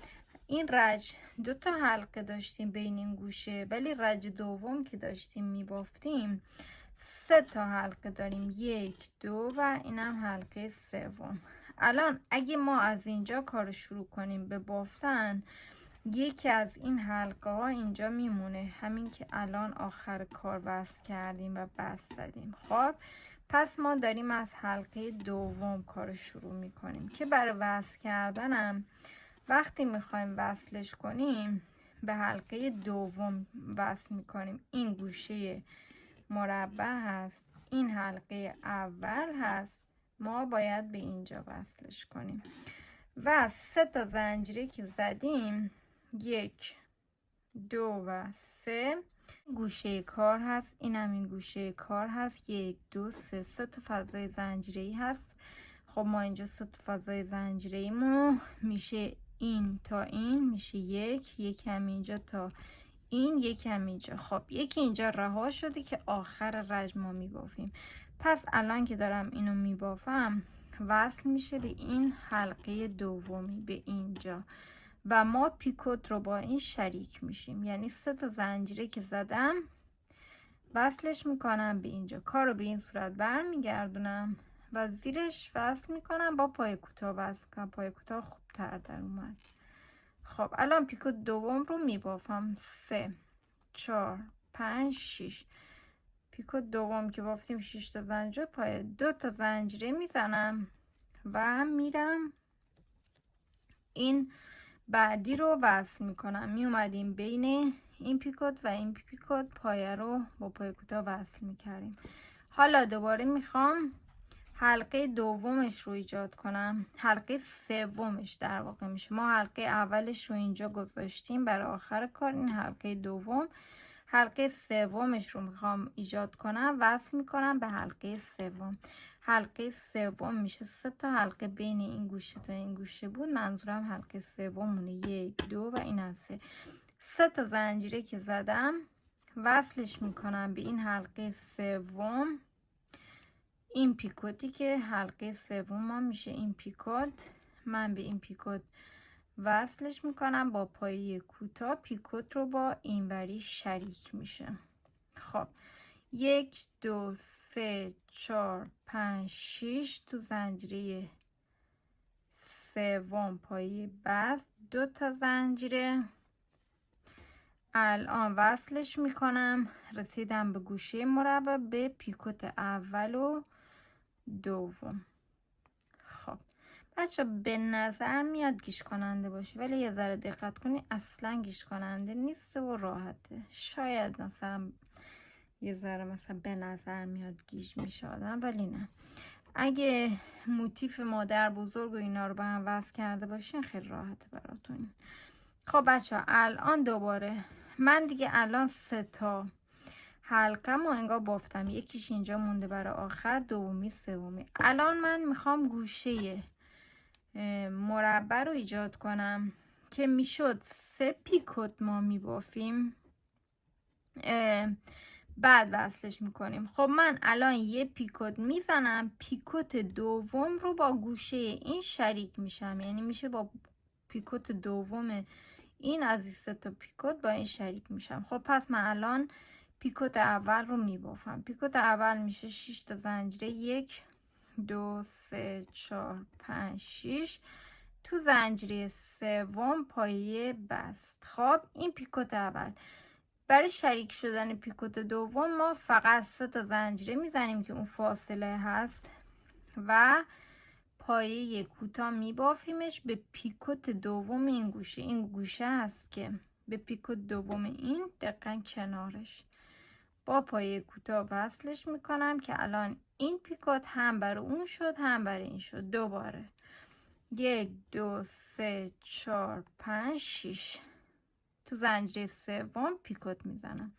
S1: این رج 2 تا حلقه داشتیم بین این گوشه، ولی رج دوم که داشتیم میبافتیم 3 تا حلقه داریم، 1 2 و اینم حلقه سوم. الان اگه ما از اینجا کار شروع کنیم به بافتن، یکی از این حلقه ها اینجا میمونه، همین که الان آخر کار وصل کردیم و بست زدیم. خب پس ما داریم از حلقه دوم کار شروع میکنیم که برای وصل کردنم وقتی میخوایم وصلش کنیم به حلقه دوم وصل میکنیم. این گوشه مربع هست، این حلقه اول هست، ما باید به اینجا وصلش کنیم و 3 تا زنجیره که زدیم 1 2 و 3 گوشه کار هست، اینم این گوشه کار هست، 1 2 3 3 تا فضای زنجیره‌ای هست. خب ما اینجا 3 تا فضای زنجیره‌ایمون میشه این تا این میشه 1 1 هم اینجا تا این 1 هم اینجا. خب یکی اینجا رها شده که آخر رج ما میبافیم. پس الان که دارم اینو میبافم وصل میشه به این حلقه دومی به اینجا و ما پیکوت رو با این شریک میشیم، یعنی 3 تا زنجیره که زدم وصلش میکنم به اینجا. کار رو به این صورت برمیگردونم و زیرش وصل میکنم با پای کوتاه وصل کنم. پای کوتاه خوب تر در اومد. خب الان پیکوت دوم رو میبافم 3 4 5 6 پیکوت دوم که بافتیم 6 تا زنجیره پای 2 تا زنجیره میزنم و میرم این بعدی رو وصل میکنم. میومدیم بین این پیکوت و این پیکوت پایه رو با پای کوتاه وصل میکردیم. حالا دوباره میخوام حلقه دومش رو ایجاد کنم، حلقه سومش در واقع میشه. ما حلقه اولش رو اینجا گذاشتیم برای آخر کار، این حلقه دوم. حلقه سومش رو میخوام ایجاد کنم، وصل میکنم به حلقه سوم. حلقه سوم میشه 3 تا حلقه بین این گوشه تا این گوشه بود، منظورم حلقه سومونه 1 2 و این هست. 3 تا زنجیره که زدم وصلش میکنم به این حلقه سوم. این پیکوتی که حلقه سوم ما میشه این پیکوت، من به این پیکوت وصلش میکنم با پایه کوتاه. پیکوت رو با اینوری شریک میشه. خب 1 2 3 4 5 6 تو زنجیره سوم پایه بست 2 تا زنجیره. الان وصلش میکنم، رسیدم به گوشه مربع به پیکوت اول و دوم. خب بچه به نظر میاد گیج کننده باشه، ولی یه ذره دقت کنی اصلا گیج کننده نیست و راحته. شاید مثلا یه ذره مثلا به نظر میاد گیج میشه آدم، ولی نه. اگه موتیف مادر بزرگ و اینا رو به هم وصل کرده باشین خیلی راحته براتون. خب بچه ها الان دوباره من دیگه الان 3 تا حلقم و انگار بافتم، یکیش اینجا مونده برای آخر، دومی سومی. الان من میخوام گوشه مربع رو ایجاد کنم که میشد 3 پیکوت ما میبافیم بعد وصلش میکنیم. خب من الان یه پیکوت میزنم، پیکوت دوم رو با گوشه این شریک میشم، یعنی میشه با پیکوت دوم این از این 3 تا پیکوت با این شریک میشم. خب پس من الان پیکوت اول رو میبافم. پیکوت اول میشه 6 تا زنجیره 1 2 3 4 5 6. تو زنجیره سوم پایه بست. خب این پیکوت اول. برای شریک شدن پیکوت دوم ما فقط 3 تا زنجیره میزنیم که اون فاصله هست و پایه کوتاه میبافیمش به پیکوت دوم این گوشه. این گوشه هست که به پیکوت دوم این دقیقا کنارش با پایه کوتاه وصلش میکنم که الان این پیکوت هم برای اون شد هم برای این شد. دوباره 1 2 3 4 5 6 تو زنجیره سوم پیکوت میزنم.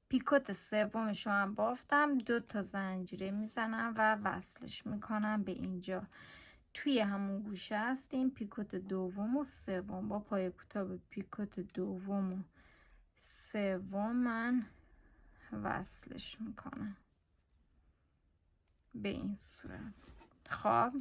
S1: پیکوت سومش رو هم بافتم، 2 تا زنجیره میزنم و وصلش میکنم به اینجا. توی همون گوشه هستیم. پیکوت دوم و سوم با پای کوتاه به پیکوت دوم و سوم من وصلش میکنم به این صورت. خب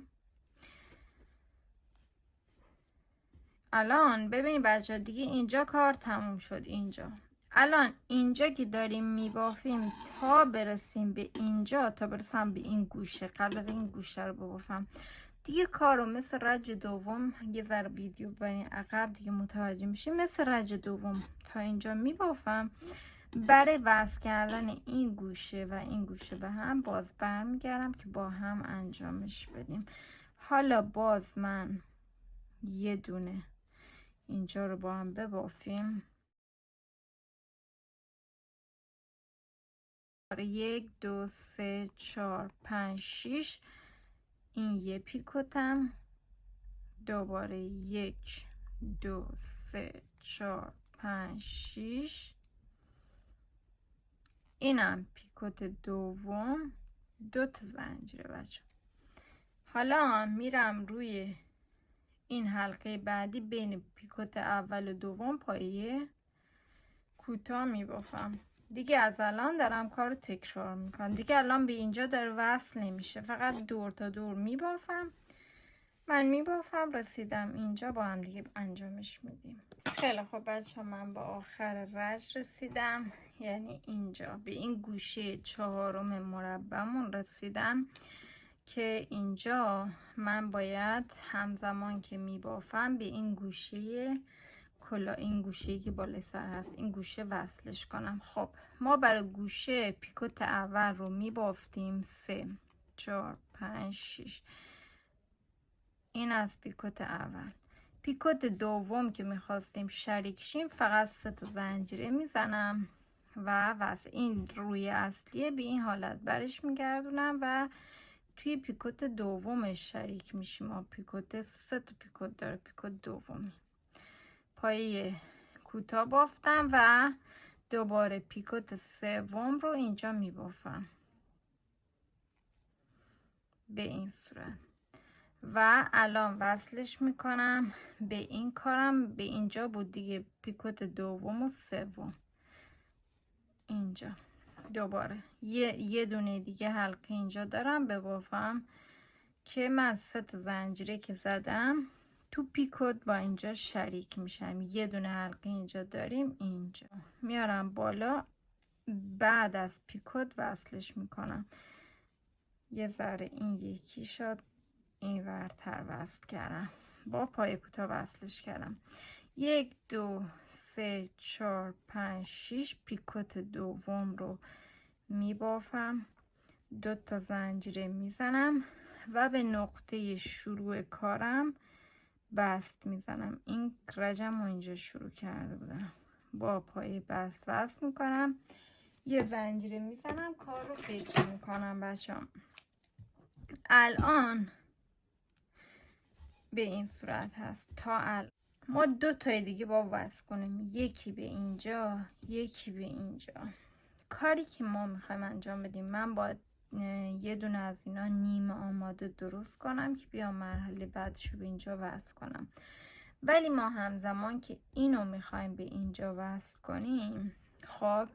S1: الان ببینید بچه دیگه اینجا کار تموم شد. اینجا الان اینجا که داریم میبافیم تا برسیم به اینجا، تا برسم به این گوشه، قبل از این گوشه رو ببافم دیگه کارو مثل رج دوم، یه ذره ویدیو برین عقب دیگه متوجه میشیم، مثل رج دوم تا اینجا میبافم. برای وصل کردن این گوشه و این گوشه به هم باز برمیگردم که با هم انجامش بدیم. حالا باز من یه دونه اینجا رو با هم ببافیم. 1 2 3 4 5 6 این یه پیکوتم. دوباره 1 2 3 4 5 6 اینم پیکوت دوم، 2 تا زنجیره بچه. حالا میرم روی این حلقه بعدی بین پیکوت اول و دوم پایه کوتاه میبافم. دیگه از الان دارم کارو تکرار میکنم. دیگه الان به اینجا داره وصل نمیشه، فقط دور تا دور میبافم. من میبافم رسیدم اینجا با هم دیگه انجامش میدیم. خیلی خب بچه من با آخر رج رسیدم، یعنی اینجا به این گوشه چهارم مربعمون رسیدم که اینجا من باید همزمان که میبافم به این گوشه کلا، این گوشه که بالای سر هست، این گوشه وصلش کنم. خب ما برای گوشه پیکوت اول رو میبافتیم 3 4 5 6. این از پیکوت اول. پیکوت دوم که میخواستیم شریک شیم فقط 3 تا زنجیره میزنم و وصل. این روی اصلیه، به این حالت برش میگردونم و توی پیکوت دومش شریک میشیم. پیکوت 3 تا پیکوت داره، پیکوت دومی. پایه کوتاه بافتم و دوباره پیکوت سوم رو اینجا میبافم به این صورت و الان وصلش میکنم به این کارم. به اینجا بود دیگه، پیکوت دوم و سوم اینجا. دوباره یه دونه دیگه حلقه اینجا دارم ببافم که من 3 تا زنجیره که زدم تو پیکوت با اینجا شریک میشم. یه دونه حلقه اینجا داریم، اینجا میارم بالا، بعد از پیکوت وصلش میکنم. یه ذره این یکی شد، این ورتر وصل کردم، با پای کوتاه وصلش کردم. 1 2 3 4 5 6 پیکوت دوم رو میبافم، 2 تا زنجیره میزنم و به نقطه شروع کارم بست میزنم. این رجم رو اینجا شروع کرده بودم، با پای بست وصل میکنم، یه زنجیره میزنم، کار رو قیچی میکنم بچه‌ها. الان به این صورت هست تا الان. ما 2 تای دیگه با وصل کنیم، یکی به اینجا یکی به اینجا. کاری که ما میخوایم انجام بدیم، من باید یه دونه از اینا نیمه آماده درست کنم که بیام مرحله بعدش رو به اینجا وصل کنم. ولی ما همزمان که اینو میخوایم به اینجا وصل کنیم، خب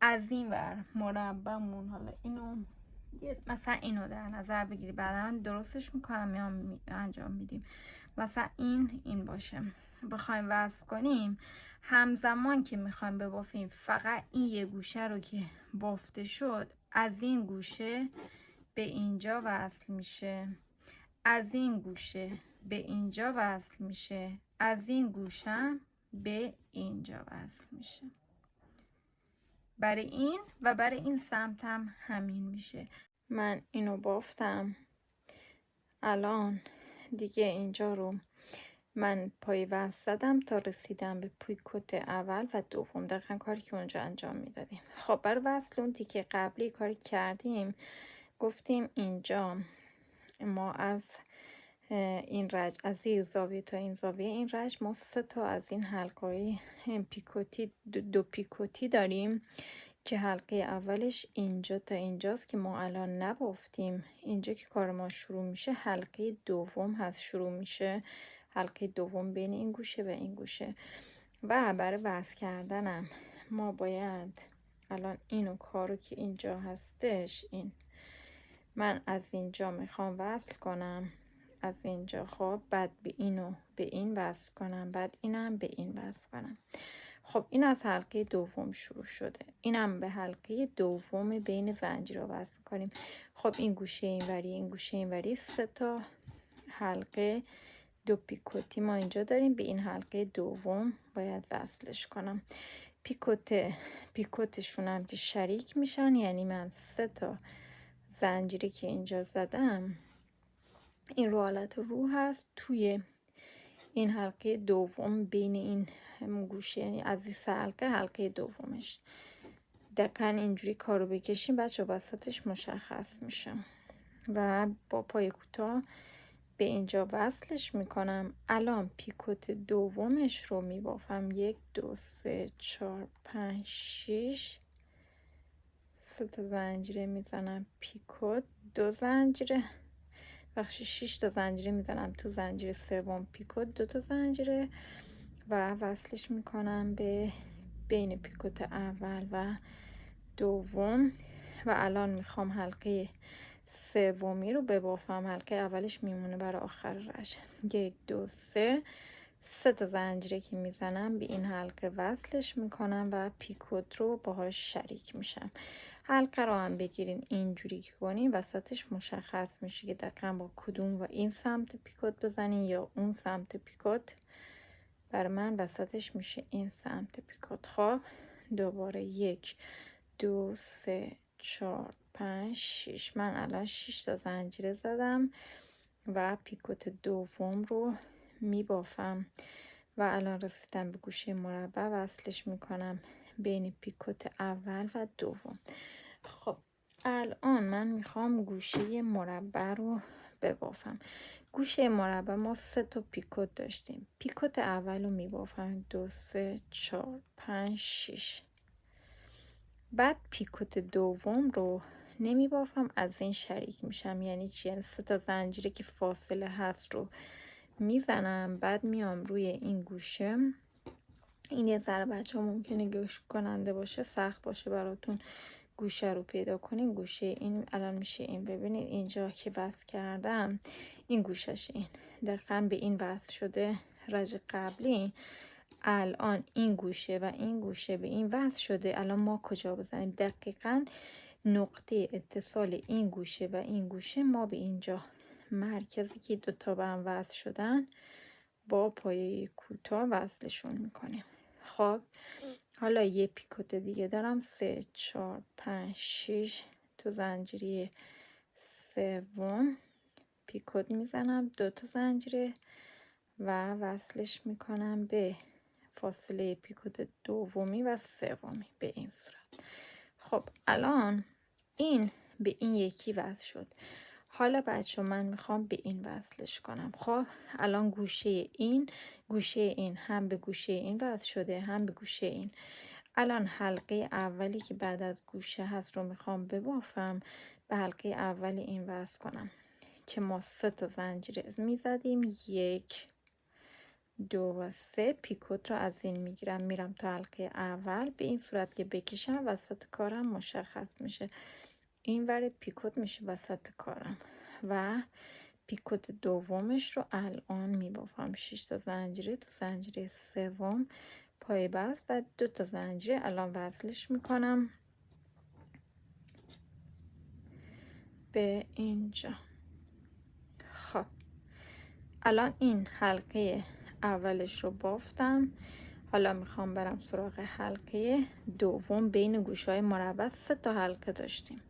S1: از این ور مربعمون، حالا اینو مثلا اینو در نظر بگیری، بعدا درستش میکنم یا انجام میدیم. مثلا این باشه، بخوایم وصل کنیم، همزمان که میخوایم ببافیم فقط این یه گوشه رو که بافته شد از این گوشه به اینجا وصل میشه، از این گوشه به اینجا وصل میشه، از این گوشه به اینجا وصل میشه. برای این و برای این سمت هم همین میشه. من اینو بافتم. الان دیگه اینجا رو من پای وصل زدم تا رسیدم به پیکوت اول و دوم، دقیقا کاری که اونجا انجام میدادیم. خب برای وصل اون تیکه قبلی کاری کردیم، گفتیم اینجا ما از این رج، از این زاویه تا این زاویه این رج ما 3 تا از این حلقه پیکوتی دو پیکوتی داریم که حلقه اولش اینجا تا اینجاست که ما الان نبافتیم. اینجا که کار ما شروع میشه حلقه دوم هست، شروع میشه حلقه دوم بین این گوشه و این گوشه. و برای وصل کردنم ما باید الان اینو کارو که اینجا هستش، این من از اینجا میخوام وصل کنم، از اینجا خب بعد به اینو به این وصل کنم، بعد اینم به این وصل کنم. خب این از حلقه دوم شروع شده، اینم به حلقه دوم بین زنجیرها وصل کنیم. خب این گوشه اینوری این گوشه اینوری 3 تا حلقه دو پیکوتی ما اینجا داریم، به این حلقه دوم باید وصلش کنم. پیکوتشون هم که شریک میشن، یعنی من 3 تا زنجیری که اینجا زدم این رو حالت رو هست توی این حلقه دوم بین این گوشه، یعنی از این حلقه دومش. دقیقا اینجوری کارو بکشیم بچه وسطش مشخص میشه. و با پای کوتاه به اینجا وصلش میکنم. الان پیکوت دومش رو میبافم 1 2 3 4 5 6 3 تا زنجیره میزنم پیکوت، 2 زنجیره بخشی 6 تا زنجیره میزنم تو زنجیره سوم پیکوت 2 تا زنجیره و وصلش میکنم به بین پیکوت اول و دوم. و الان میخوام حلقه سومی رو ببافم. حلقه اولش میمونه برای آخر رش. 1 2 3 تا زنجیره که میزنم به این حلقه وصلش میکنم و پیکوت رو باهاش شریک میشم. حلقه رو هم بگیرین اینجوری که کنین وسطش مشخص میشه که دقیقا با کدوم و این سمت پیکوت بزنین یا اون سمت پیکوت. بر من وسطش میشه این سمت پیکوت. خب دوباره 1 2 3 4 5 6 من الان 6 تا زنجیره زدم و پیکوت دوم رو میبافم و الان رسیدم به گوشه مربع وصلش میکنم بین پیکوت اول و دوم. خب الان من میخوام گوشه مربع رو ببافم. گوشه مربع ما 3 تا پیکوت داشتیم. پیکوت اول رو میبافم 2 3 4 5 6. بعد پیکوت دوم رو نمی بافم، از این شریک میشم. یعنی چی؟ یعنی 3 تا زنجیره که فاصله هست رو میزنم، بعد میام روی این گوشه. این یه ذره بچه ها ممکنه گوش کننده باشه، سخت باشه براتون گوشه رو پیدا کنین. گوشه این الان میشه این، ببینید اینجا که وصل کردم این گوشش این دقیقا به این وصل شده. رج قبلی الان این گوشه و این گوشه به این وصل شده. الان ما کجا بزنیم؟ دقیقا نقطه اتصال این گوشه و این گوشه ما به اینجا، مرکزی که دوتا به هم وصل شدن با پایه کوتاه وصلشون میکنیم. خب حالا یه پیکوت دیگه دارم 3 4 5 6 تو زنجیره سوم پیکوت میزنم 2 تا زنجیره و وصلش میکنم به فاصله پیکوت دومی و سومی به این صورت. خب الان این به این یکی وصل شد. حالا بچه من میخوام به این وصلش کنم. خب الان گوشه این هم به گوشه این وصل شده هم به گوشه این. الان حلقه اولی که بعد از گوشه هست رو میخوام ببافم، به حلقه اولی این وصل کنم که ما 3 تا زنجیره میزدیم 1 2 و 3 پیکوت رو از این میگیرم میرم تا حلقه اول. به این صورت که بکشم وسط کارم مشخص میشه. این ور پیکوت میشه وسط کارم و پیکوت دومش رو الان میبافم. 6 تا زنجیره تو زنجیره سوم پای بست و 2 تا زنجیره الان وصلش میکنم به اینجا. خب الان این حلقه اولش رو بافتم. حالا میخوام برم سراغ حلقه دوم. بین گوشهای مربع 3 تا حلقه داشتیم.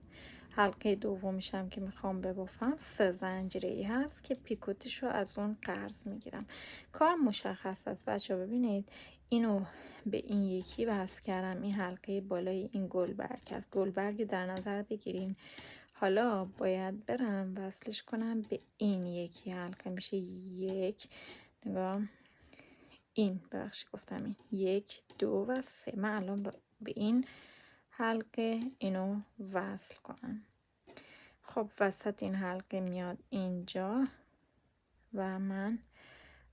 S1: حلقه دومش هم که میخوام ببافم 3 زنجیره ای هست که پیکوتش رو از اون قرض میگیرم. کار مشخص است بچه ها. ببینید اینو به این یکی وصل کردم. این حلقه بالای این گلبرگ هست. گلبرگ در نظر بگیرین. حالا باید برم وصلش کنم به این یکی حلقه. میشه 1 نگاه این بخش گفتم این 1 2 و 3. من الان به این حلقه اینو وصل کنم. خب وسط این حلقه میاد اینجا و من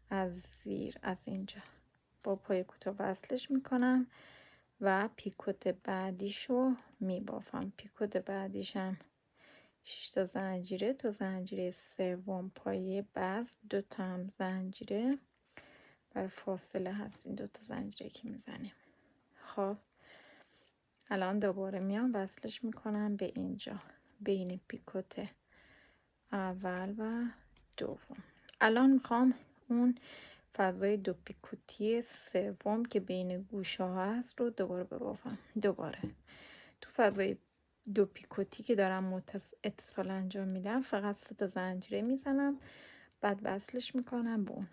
S1: از زیر از اینجا با پای کوتاه وصلش میکنم و پیکوت بعدیشو میبافم. پیکوت بعدیشم 6 تا زنجیره تو زنجیره سوم پای بست 2 تا هم زنجیره برای فاصله هست. این 2 تا زنجیره که میزنیم. خب الان دوباره میام وصلش میکنم به اینجا بین پیکوت اول و دوم. الان میخوام اون فضای 2 پیکوتی سوم که بین گوشه ها هست رو دوباره ببافم. دوباره تو فضای 2 پیکوتی که دارم اتصال انجام میدم فقط 3 تا زنجیره میزنم. بعد وصلش میکنم به اون.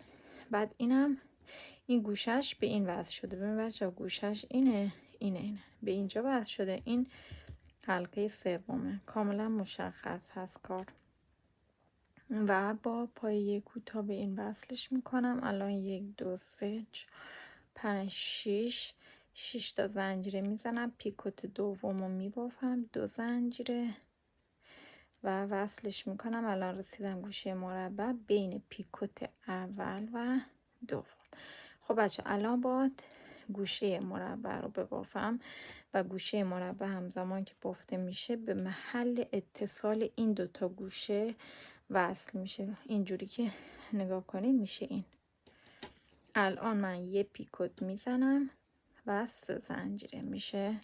S1: بعد اینم این گوشش به این وصل شده. ببین بچه‌ها گوشش اینه به اینجا وصل شده. این حلقه سومه. کاملا مشخص هست کار. و با پایه کوتاه به این وصلش میکنم. الان 1 2 3 4 5 6 تا زنجیره میزنم. پیکوت دوم رو میبافم 2 زنجیره و وصلش میکنم. الان رسیدم گوشه مربع بین پیکوت اول و دوم. خب بچه الان باید گوشه مربع رو ببافم و گوشه مربع همزمان که بافته میشه به محل اتصال این 2 تا گوشه وصل میشه. اینجوری که نگاه کنید میشه این. الان من یه پیکوت میزنم و 3 زنجیره میشه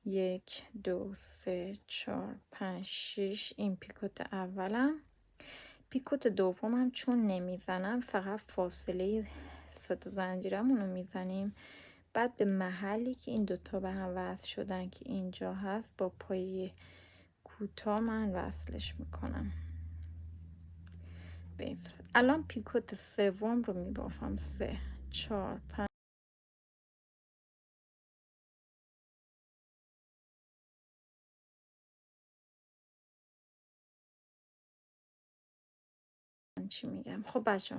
S1: 1 2 3 4 5 6. این پیکوت اولم. پیکوت دومم چون نمیزنم فقط فاصله 3 تا زنجیرمون رو میزنیم. بعد به محلی که این 2 تا به هم وصل شدن که اینجا هست با پای کوتاه من وصلش میکنم به این صورت. الان پیکوت سوم رو میبافم 3 4 5 چی میگم. خب بچه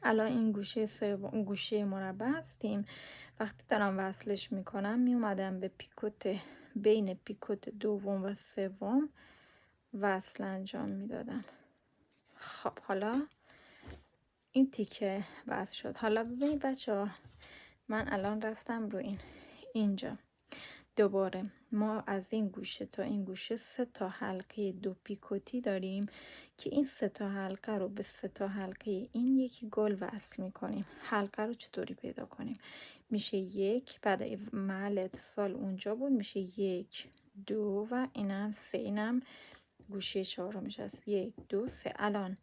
S1: الان این گوشه سوم گوشه مربع هستیم. وقتی دارم وصلش میکنم میومدم به پیکوت بین پیکوت دوم و سوم وصل انجام میدادم. خب حالا این تیکه وصل شد. حالا ببینید بچه ها من الان رفتم رو اینجا دوباره ما از این گوشه تا این گوشه 3 تا حلقه 2 پیکوتی داریم که این 3 تا حلقه رو به 3 تا حلقه این یکی گل وصل میکنیم. حلقه رو چطوری پیدا کنیم؟ میشه 1 بعد محل اتصال اونجا بود میشه 1 2 و اینم 3. اینم گوشه چهارمش هست 1 2 3. الان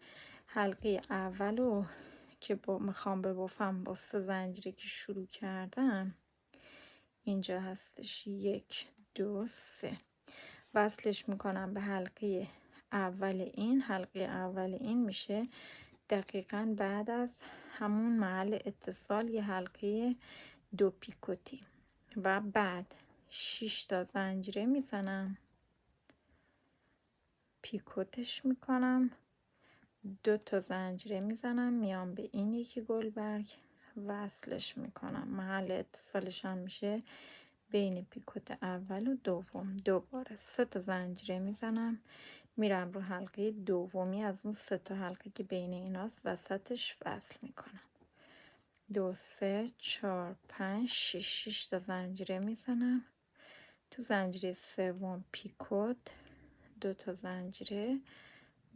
S1: حلقه اولو که میخوام ببافم با 3 زنجیره که شروع کردم اینجا هستش 1 2 3 وصلش میکنم به حلقه اول این. حلقه اول این میشه دقیقاً بعد از همون محل اتصال یه حلقه 2 پیکوتی و بعد 6 تا زنجیره میزنم پیکوتش میکنم 2 تا زنجیره میزنم میام به این یکی گلبرگ وصلش میکنم. محل اتصالش هم میشه بین پیکوت اول و دوم. دوباره 3 تا زنجیره میزنم میرم رو حلقه دومی از اون 3 تا حلقه که بین ایناست وسطش وصل میکنم 2 3 4 5 6 تا زنجیره میزنم تو زنجیره سوم پیکوت 2 تا زنجیره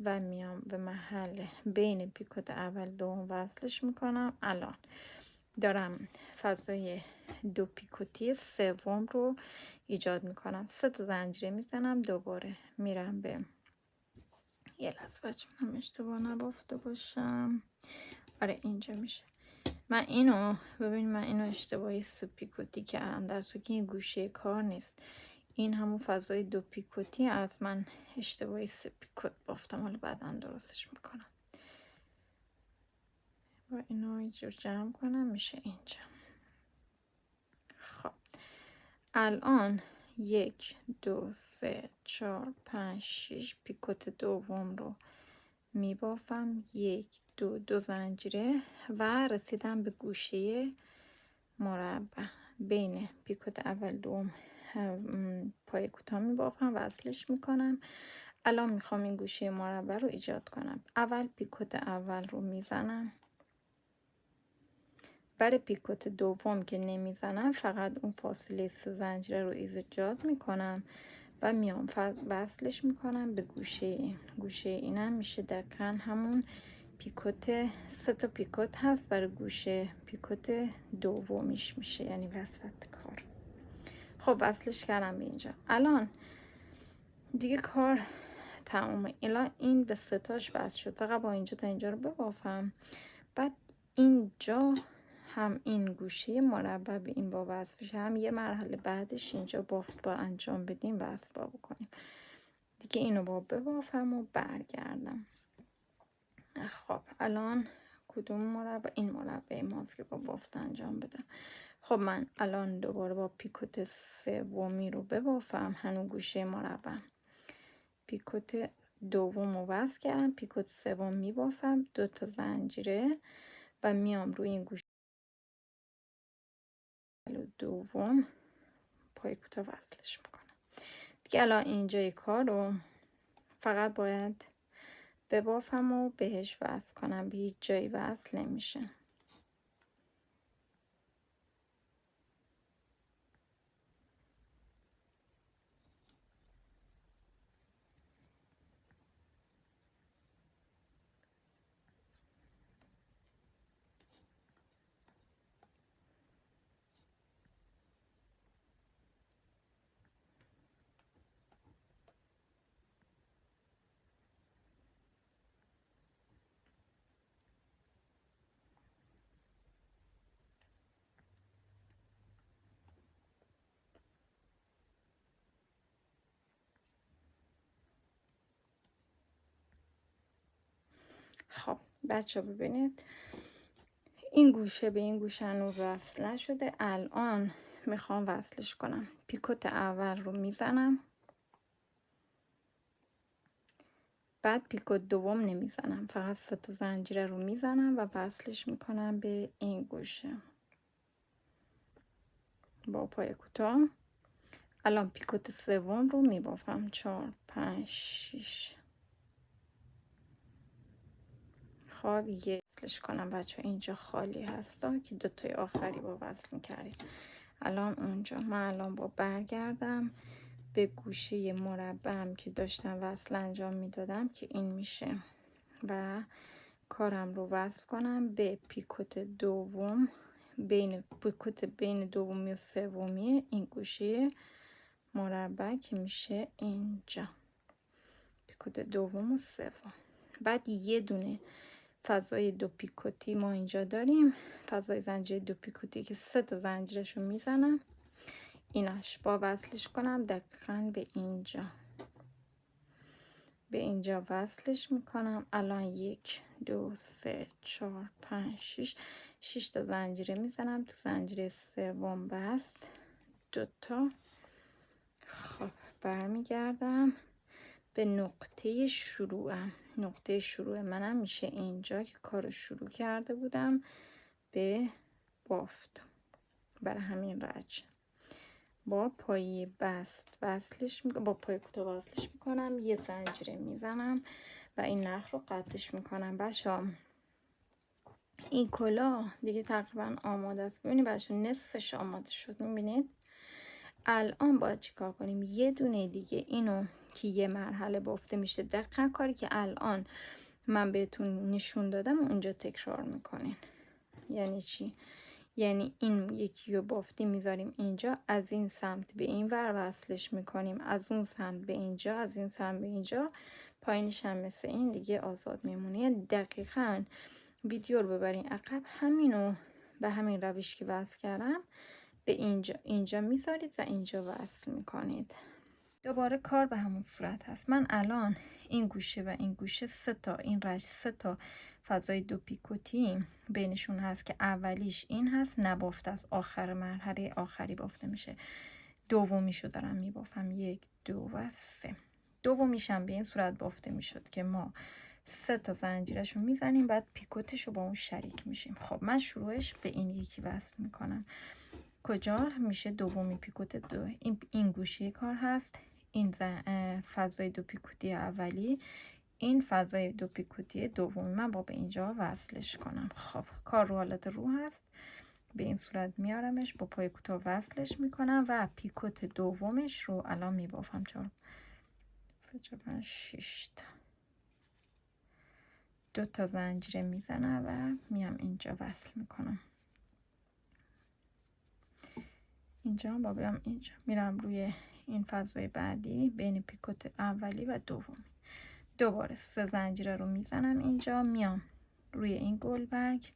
S1: و میام به محل بین پیکوت اول دوم وصلش میکنم. الان دارم فضای دو پیکوتی سوم رو ایجاد میکنم. 3 تا زنجیره میزنم، دوباره میرم به یه لحظه بچه من اشتباه نبافته باشم. آره اینجا میشه. من اینو اشتباهی 3 پیکوتی کردم، در صورتی که این گوشه کار نیست. این همون فضای دو پیکوتی از من اشتباهی 3 پیکوت بافتم. حالا بعدا درستش میکنم. و اینو اینجور جمع کنم میشه اینجا. خب الان 1 2 3 4 5 6 پیکوت دوم رو میبافم. 1 2 2 زنجیره و رسیدم به گوشه مربع. بین پیکوت اول دوم پای کوتاه میبافم، وصلش میکنم. الان میخوام این گوشه مربع رو ایجاد کنم. اول پیکوت اول رو میزنم. برای پیکوت دوم که نمیزنم فقط اون فاصله 3 زنجیره رو ایجاد میکنم و میام وصلش میکنم به گوشه این. گوشه اینم میشه دقیقا همون پیکوت. 3 تا پیکوت هست برای گوشه پیکوت دومیش میشه، یعنی وسط کار. خب وصلش کردم به اینجا. الان دیگه کار تمومه. الان این به 3 تاش وصل شد. فقط با اینجا تا اینجا رو ببافم. بعد اینجا هم این گوشه مربع به این با وصل بشه، هم یه مرحله بعدش اینجا بافت با انجام بدیم، وصل با بکنیم دیگه. اینو با ببافم و برگردم. خب الان کدوم مربع؟ این مربع ماست که با بافت انجام بدم. خب من الان دوباره با پیکوت سومی رو ببافم، هنوز گوشه مربع. پیکوت دوم رو وصل کردم، پیکوت سوم میبافم، 2 تا زنجیره و میام روی این گوشه دوم پای کوتاه وصلش میکنم دیگه. الان اینجای کار رو فقط باید ببافم و بهش وصل کنم، به هیچ جایی وصل نمیشه. خب بچه ببینید این گوشه به این گوشه هنوز وصل نشده. الان میخوام وصلش کنم. پیکوت اول رو میزنم، بعد پیکوت دوم نمیزنم، فقط 3 تا زنجیره رو میزنم و وصلش میکنم به این گوشه با پای کوتاه. الان پیکوت سوم رو میبافم. 4 5 6. خب یه وصلش کنم بچه. اینجا خالی هستا که 2 تای آخری با وصل میکردیم. الان اونجا من الان با برگردم به گوشه مربعم که داشتم وصل انجام میدادم که این میشه و کارم رو وصل کنم به پیکوت دوم، بین پیکوت بین دومی و سومی این گوشه مربع که میشه اینجا، پیکوت دوم و سوم. بعد یه دونه فضای دو پیکوتی ما اینجا داریم، فضای زنجیره دو پیکوتی که 3 تا زنجیرش رو میزنم، ایناش با وصلش کنم دقیقا به اینجا، به اینجا وصلش میکنم. الان 1 2 3 4 5 6 تا زنجیره میزنم. تو زنجیره سوم بست 2 تا. خب برمیگردم به نقطه شروعم. نقطه شروع منم میشه اینجا که کارو شروع کرده بودم به بافت. برای همین رج با پای بست وصلش میکنم، با پای کوتاه وصلش میکنم، یه زنجیره میزنم و این نخ رو قطعش میکنم. بچه‌ها این کلاه دیگه تقریبا آماده است. ببینید بچه‌ها نصفش آماده شد، میبینید الان باید چیکار کنیم؟ یه دونه دیگه اینو که یه مرحله بافته میشه، دقیقا کاری که الان من بهتون نشون دادم و اونجا تکرار میکنین. یعنی چی؟ یعنی این یکی رو بافتیم میذاریم اینجا، از این سمت به این ور وصلش میکنیم، از اون سمت به اینجا، از این سمت به اینجا، پایینش هم مثل این دیگه آزاد میمونه. یعنی دقیقاً ویدیو رو ببرین عقب، همینو به همین روش که وصل کردم به اینجا میذارید و اینجا وصل میکنید. دوباره کار به همون صورت هست. من الان این گوشه و این گوشه این رشت 3 تا فضای 2 پیکوتی بینشون هست که اولیش این هست نبافته است، آخر مرحله آخری بافته میشه. دومیشو دارم میبافم، 1 2 و 3. دومیشم به این صورت بافته میشد که ما 3 تا زنجیرشو میزنیم، بعد پیکوتشو با اون شریک میشیم. خب من شروعش به این یکی وصل میکنم. کجا میشه؟ دومی پیکوت دو. این گوشه کار هست، این فضای 2 پیکوتی اولی، این فضای 2 پیکوتی دومی. من با به اینجا وصلش کنم. خب کار رو حالت رو هست، به این صورت میارمش، با پای کوتاه وصلش میکنم و پیکوت دومش رو الان میبافم. 6 تا 2 تا زنجیره میزنم و میام اینجا وصل میکنم. اینجا با بیام اینجا میرم روی این فضای بعدی بین پیکوت اولی و دومی، دوباره 3 زنجیره رو میزنم اینجا، میام روی این گلبرگ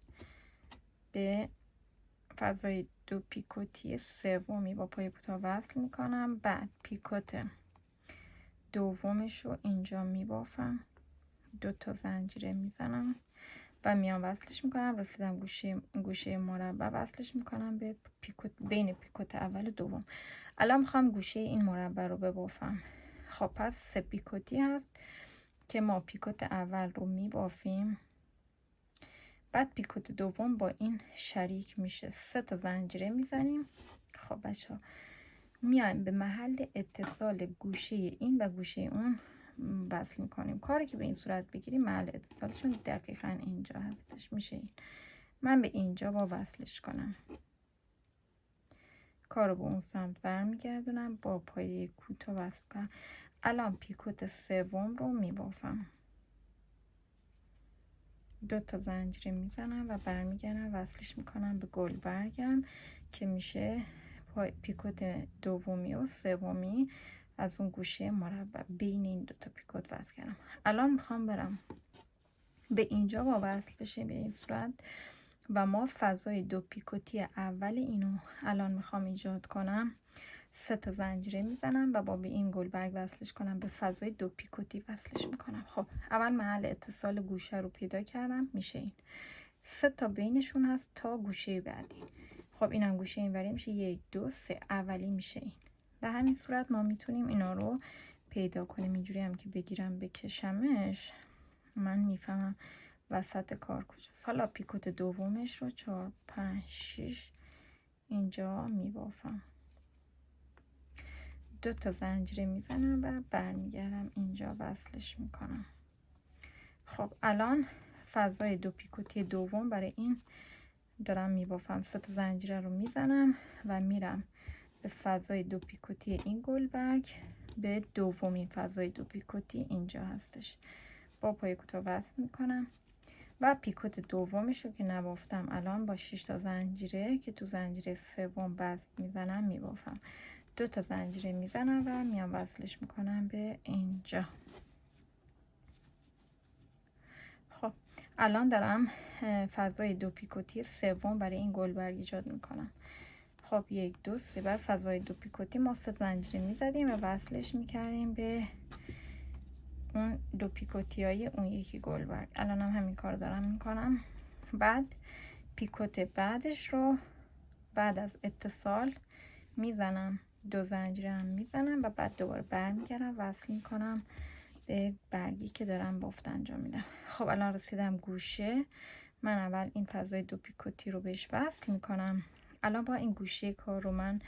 S1: به فضای 2 پیکوتی سومی با پای کوتاه وصل میکنم، بعد پیکوت دومش رو اینجا میبافم، 2 تا زنجیره میزنم و میام وصلش میکنم. رسیدم گوشه مربع، وصلش میکنم به بین پیکوت اول و دوم. الان میخوام گوشه این مربع رو ببافم. خب پس 3 پیکوتی هست که ما پیکوت اول رو میبافیم، بعد پیکوت دوم با این شریک میشه، 3 تا زنجیره میزنیم. خب بچه‌ها میایم به محل اتصال گوشه این و گوشه اون وصل میکنیم. کاری که به این صورت بگیریم محل اتصالشون دقیقا اینجا هستش، میشه این. من به اینجا با وصلش کنم، کار رو به اون سمت برمیگردونم، با پای کوتاه وصل کنم. الان پیکوت سوم رو میبافم، 2 تا زنجیره میزنم و برمیگردم وصلش میکنم به گلبرگم که میشه پیکوت دومی و سومی از اون گوشه مربع. بین این 2 تا پیکوت وصل کردم. الان میخوام برم به اینجا با وصل بشه به این صورت و ما فضای 2 پیکوتی اول اینو الان میخوام ایجاد کنم. 3 تا زنجیره میزنم و با به این گلبرگ وصلش کنم، به فضای 2 پیکوتی وصلش میکنم. خب اول محل اتصال گوشه رو پیدا کردم، میشه این. 3 تا بینشون هست تا گوشه بعدی. خب اینم گوشه اینوری میشه، 1 2 3 اولی میشه این. به همین صورت ما میتونیم اینا رو پیدا کنیم. اینجوری هم که بگیرم بکشمش من میفهمم وسط کار کجاست. حالا پیکوت دومش رو 4 5 6 اینجا میبافم، 2 تا زنجیره میزنم و برمیگردم اینجا وصلش میکنم. خب الان فضای 2 پیکوتی دوم برای این دارم میبافم، 3 تا زنجیره رو میزنم و میرم به فضای 2 پیکوتی این گلبرگ، به دومین فضای 2 پیکوتی اینجا هستش، با پای کوتاه وصل میکنم و پیکوت دومش رو که نبافتم الان با 6 تا زنجیره که تو زنجیره سوم بست میزنم میبافم، 2 تا زنجیره میزنم و میام وصلش میکنم به اینجا. خب الان دارم فضای 2 پیکوتی سوم برای این گلبرگ ایجاد میکنم. خب 1 2 3 بعد فضای 2 پیکوتی ما 3 زنجیره میزدیم و وصلش میکردیم به اون 2 پیکوتی های اون یکی گلبرگ. الان هم همین کار دارم میکنم. بعد پیکوت بعدش رو بعد از اتصال میزنم، 2 زنجیره هم میزنم و بعد دوباره برمیگردم وصل میکنم به برگی که دارم بافت انجام میدم. خب الان رسیدم گوشه. من اول این فضای 2 پیکوتی رو بهش وصل میکنم. الان با این گوشه کار رو من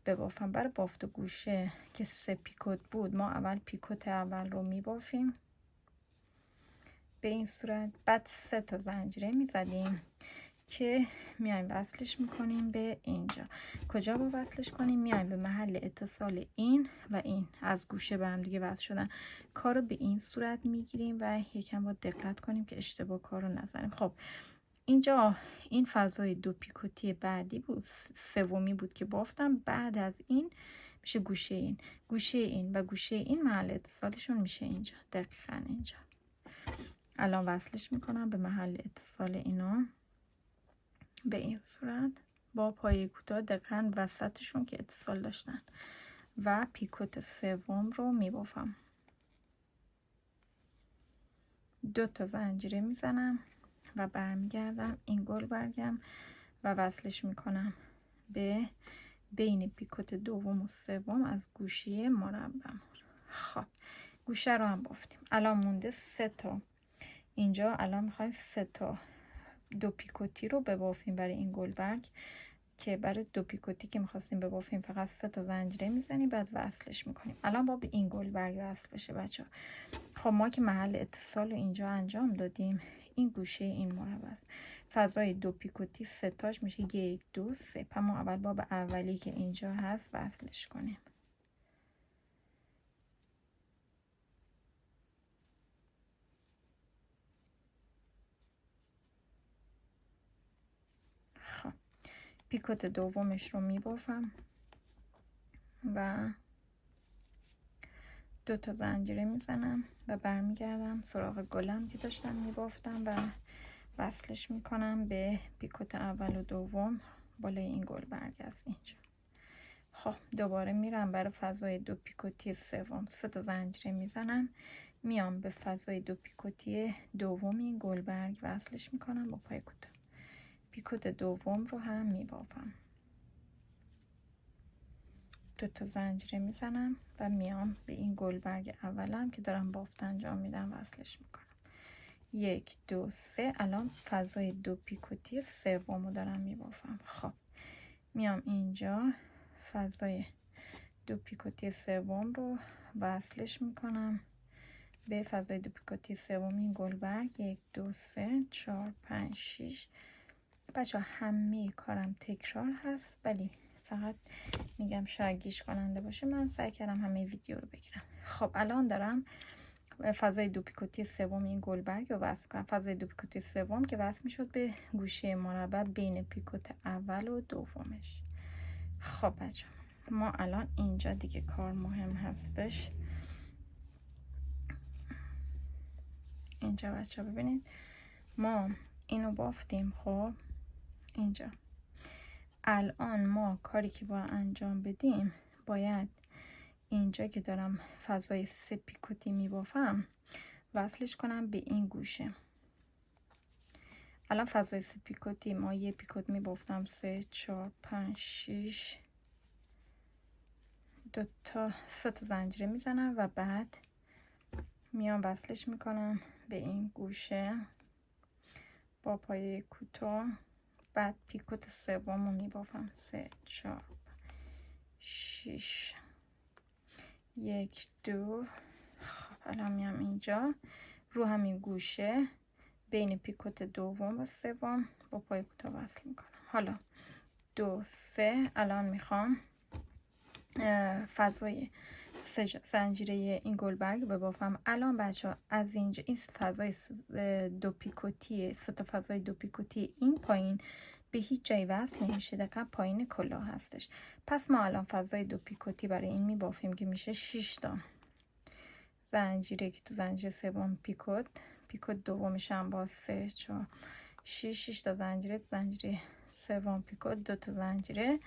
S1: ببافم. برای بافت گوشه که 3 پیکوت بود ما اول پیکوت اول رو میبافیم به این صورت، بعد 3 تا زنجیره میزدیم که میایم وصلش میکنیم به اینجا. کجا با وصلش کنیم؟ میایم به محل اتصال این و این از گوشه به هم دیگه وصل شدن. کارو به این صورت میگیریم و یکم با دقت کنیم که اشتباه کارو نزنیم. خب اینجا این فضای دو پیکوتی بعدی بود، سومی بود که بافتم. بعد از این میشه گوشه این، گوشه این و گوشه این محل اتصالشون میشه اینجا، دقیقا اینجا. الان وصلش میکنم به محل اتصال اینا به این صورت با پایه کوتاه دقیقا وسطشون که اتصال داشتن و پیکوت سوم رو میبافم. 2 تا زنجیره میزنم و برمیگردم این گل برگم و وصلش میکنم به بین پیکوت دوم و سوم از گوشه مربع. خب گوشه رو هم بافتیم. الان مونده 3 تا. اینجا الان میخوایم 3 تا دو پیکوتی رو ببافیم برای این گلبرگ، که برای دو پیکوتی که میخواستیم ببافیم فقط 3 تا زنجیره میزنیم بعد وصلش میکنیم. الان با به این گلبرگ وصل بشه بچه ها. خب ما که محل اتصال رو اینجا انجام دادیم، این گوشه این مربع است. فضای دو پیکوتی 3 تاش میشه 1 2 3. پس ما اول با به اولی که اینجا هست وصلش کنیم. خب پیکوت دومش رو میبافم و 2 تا زنجیره میزنم و برمیگردم سراغ گلم که داشتم میبافتم و وصلش میکنم به پیکوت اول و دوم بالای این گل برگ از اینجا. خب دوباره میرم برای فضای دو پیکوتی سوم 3 تا زنجیره میزنم، میام به فضای دو پیکوتی دوم این گل برگ وصلش میکنم با پای کوتاه. پیکوت دوم رو هم میبافم، 2 تا زنجیره میزنم و میام به این گلبرگ اولم که دارم بافت انجام میدم وصلش میکنم. 1 2 3. الان فضای دو پیکوتی سوم رو دارم میبافم. خب میام اینجا فضای دو پیکوتی سوم رو وصلش میکنم به فضای دو پیکوتی سوم این گلبرگ. 1 2 3 4 5 6. بچه همه کارم تکرار هست ولی فقط میگم شاید گیج کننده باشه، من سعی کردم همه ویدیو رو بگیرم. خب الان دارم فضای دو پیکوتی سوم این گلبرگ رو وصل کنم. فضای دو پیکوتی سوم که وصل میشد به گوشه مربع بین پیکوت اول و دومش. خب بچه ما الان اینجا دیگه کار مهم هستش. اینجا بچه ببینید ما اینو بافتیم. خب اینجا الان ما کاری که باید انجام بدیم، باید اینجا که دارم فضای 3 پیکوتی میبافم وصلش کنم به این گوشه. الان فضای 3 پیکوتی ما 1 پیکوت میبافتم 3 4 5 6 2 تا 3 تا زنجیره میزنم و بعد میام وصلش میکنم به این گوشه با پایه کوتاه. بعد پیکوت سوم رو میبافم 3 4 6 1 2. خب الان میام اینجا رو همین گوشه بین پیکوت دوم و سوم با پای کوتاه وصل میکنم. حالا 2 3. الان میخوام فضای 3 زنجیره این گلبرگ رو ببافم. الان بچه ها از اینجا این فضای دو پیکوتی 3 تا فضای دو پیکوتی این پایین به هیچ جای وصل نمیشه، دقیقا پایین کلاه هستش. پس ما الان فضای دو پیکوتی برای این میبافیم که میشه 6 تا زنجیره که تو زنجیره سوم پیکوت دومش هم با 3 4 6 تا زنجیره، تو زنجیره سوم پیکوت 2 تا زنجیره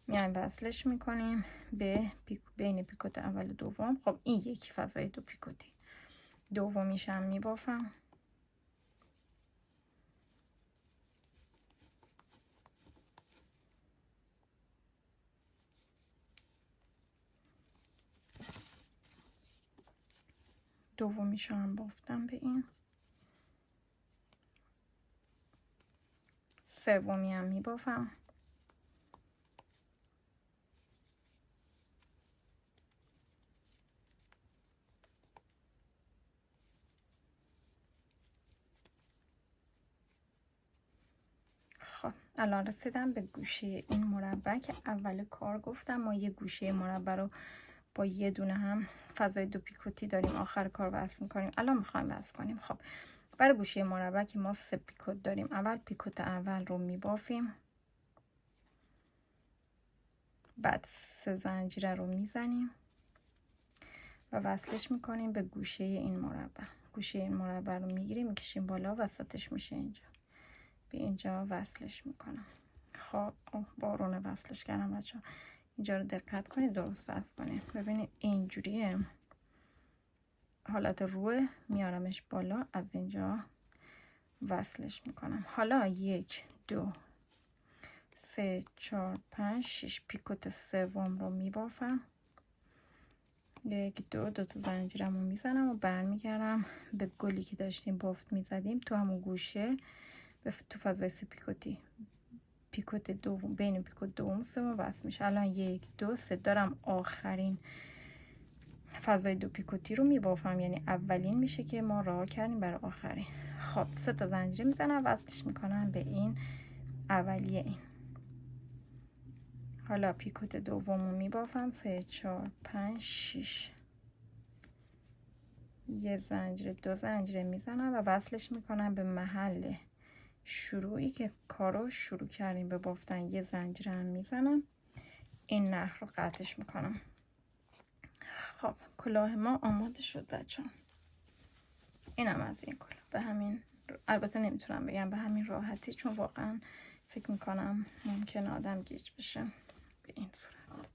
S1: میایم وصلش میکنیم به بین پیکوت اول و دوم. خب این یکی فضای دو پیکوتی دومیش هم میبافم. دومیش هم بافتم به این. سومی هم میبافم. خب الان رسیدم به گوشه این مربع که اول کار گفتم ما یه گوشه مربع رو با یه دونه هم فضای 2 پیکوتی داریم آخر کار وصل میکنیم. الان میخوایم وصل کنیم. خب برای گوشه مربع که ما 3 پیکوت داریم، اول پیکوت اول رو میبافیم، بعد 3 زنجیره رو میزنیم و وصلش میکنیم به گوشه این مربع. گوشه این مربع رو میگیریم میکشیم بالا، وسطش میشه اینجا. به اینجا وصلش میکنم. خب بارونه وصلش کردم بچه‌ها. اینجا رو دقت کنید درست وصل کنید. ببینید اینجوریه، حالت روه میارمش بالا، از اینجا وصلش میکنم. حالا 1 2 3 4 5 6 پیکوت سوم رو میبافم. 1 2 تا زنجیرم رو میزنم و برمیگردم به گلی که داشتیم بافت میزدیم تو همون گوشه تو فضای 3 پیکوتی. پیکوت دوم بین پیکوت دوم سوم وصل میشه. الان 1 2 3 دارم آخرین فضای 2 پیکوتی رو میبافم، یعنی اولین میشه که ما راه کردیم برای آخرین. خب 3 تا زنجیره میزنم وصلش میکنم به این اولیه این. حالا پیکوت دوم رو میبافم 3 4 5 6 یه زنجیره 2 زنجیره میزنم و وصلش میکنم به محل شروعی که کارو شروع کردیم به بافتن. یه زنجیره هم میزنم، این نخ رو قطعش میکنم. خب کلاه ما آماده شد بچه ها. اینم از این کلاه. به همین البته نمیتونم بگم به همین راحتی، چون واقعا فکر میکنم ممکن آدم گیج بشه. به این صورت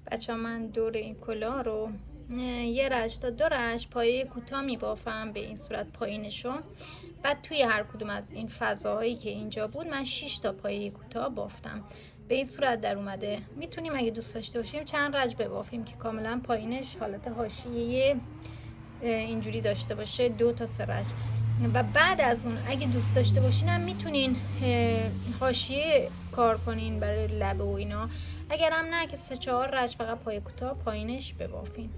S1: بچه ها من دور این کلاه رو 1 رشت تا 2 رشت پایه کوتاه میبافم به این صورت پایینشو. بعد توی هر کدوم از این فضاهایی که اینجا بود من 6 تا پایه کوتاه بافتم. به این صورت در اومده. میتونیم اگه دوست داشته باشیم چند رج ببافیم که کاملا پایینش حالت حاشیه اینجوری داشته باشه، 2 تا 3 رج. و بعد از اون اگه دوست داشته باشین هم میتونین حاشیه کار کنین برای لبه و اینا. اگر هم نه که 3 4 رج فقط پایه کوتاه پایینش ببافین.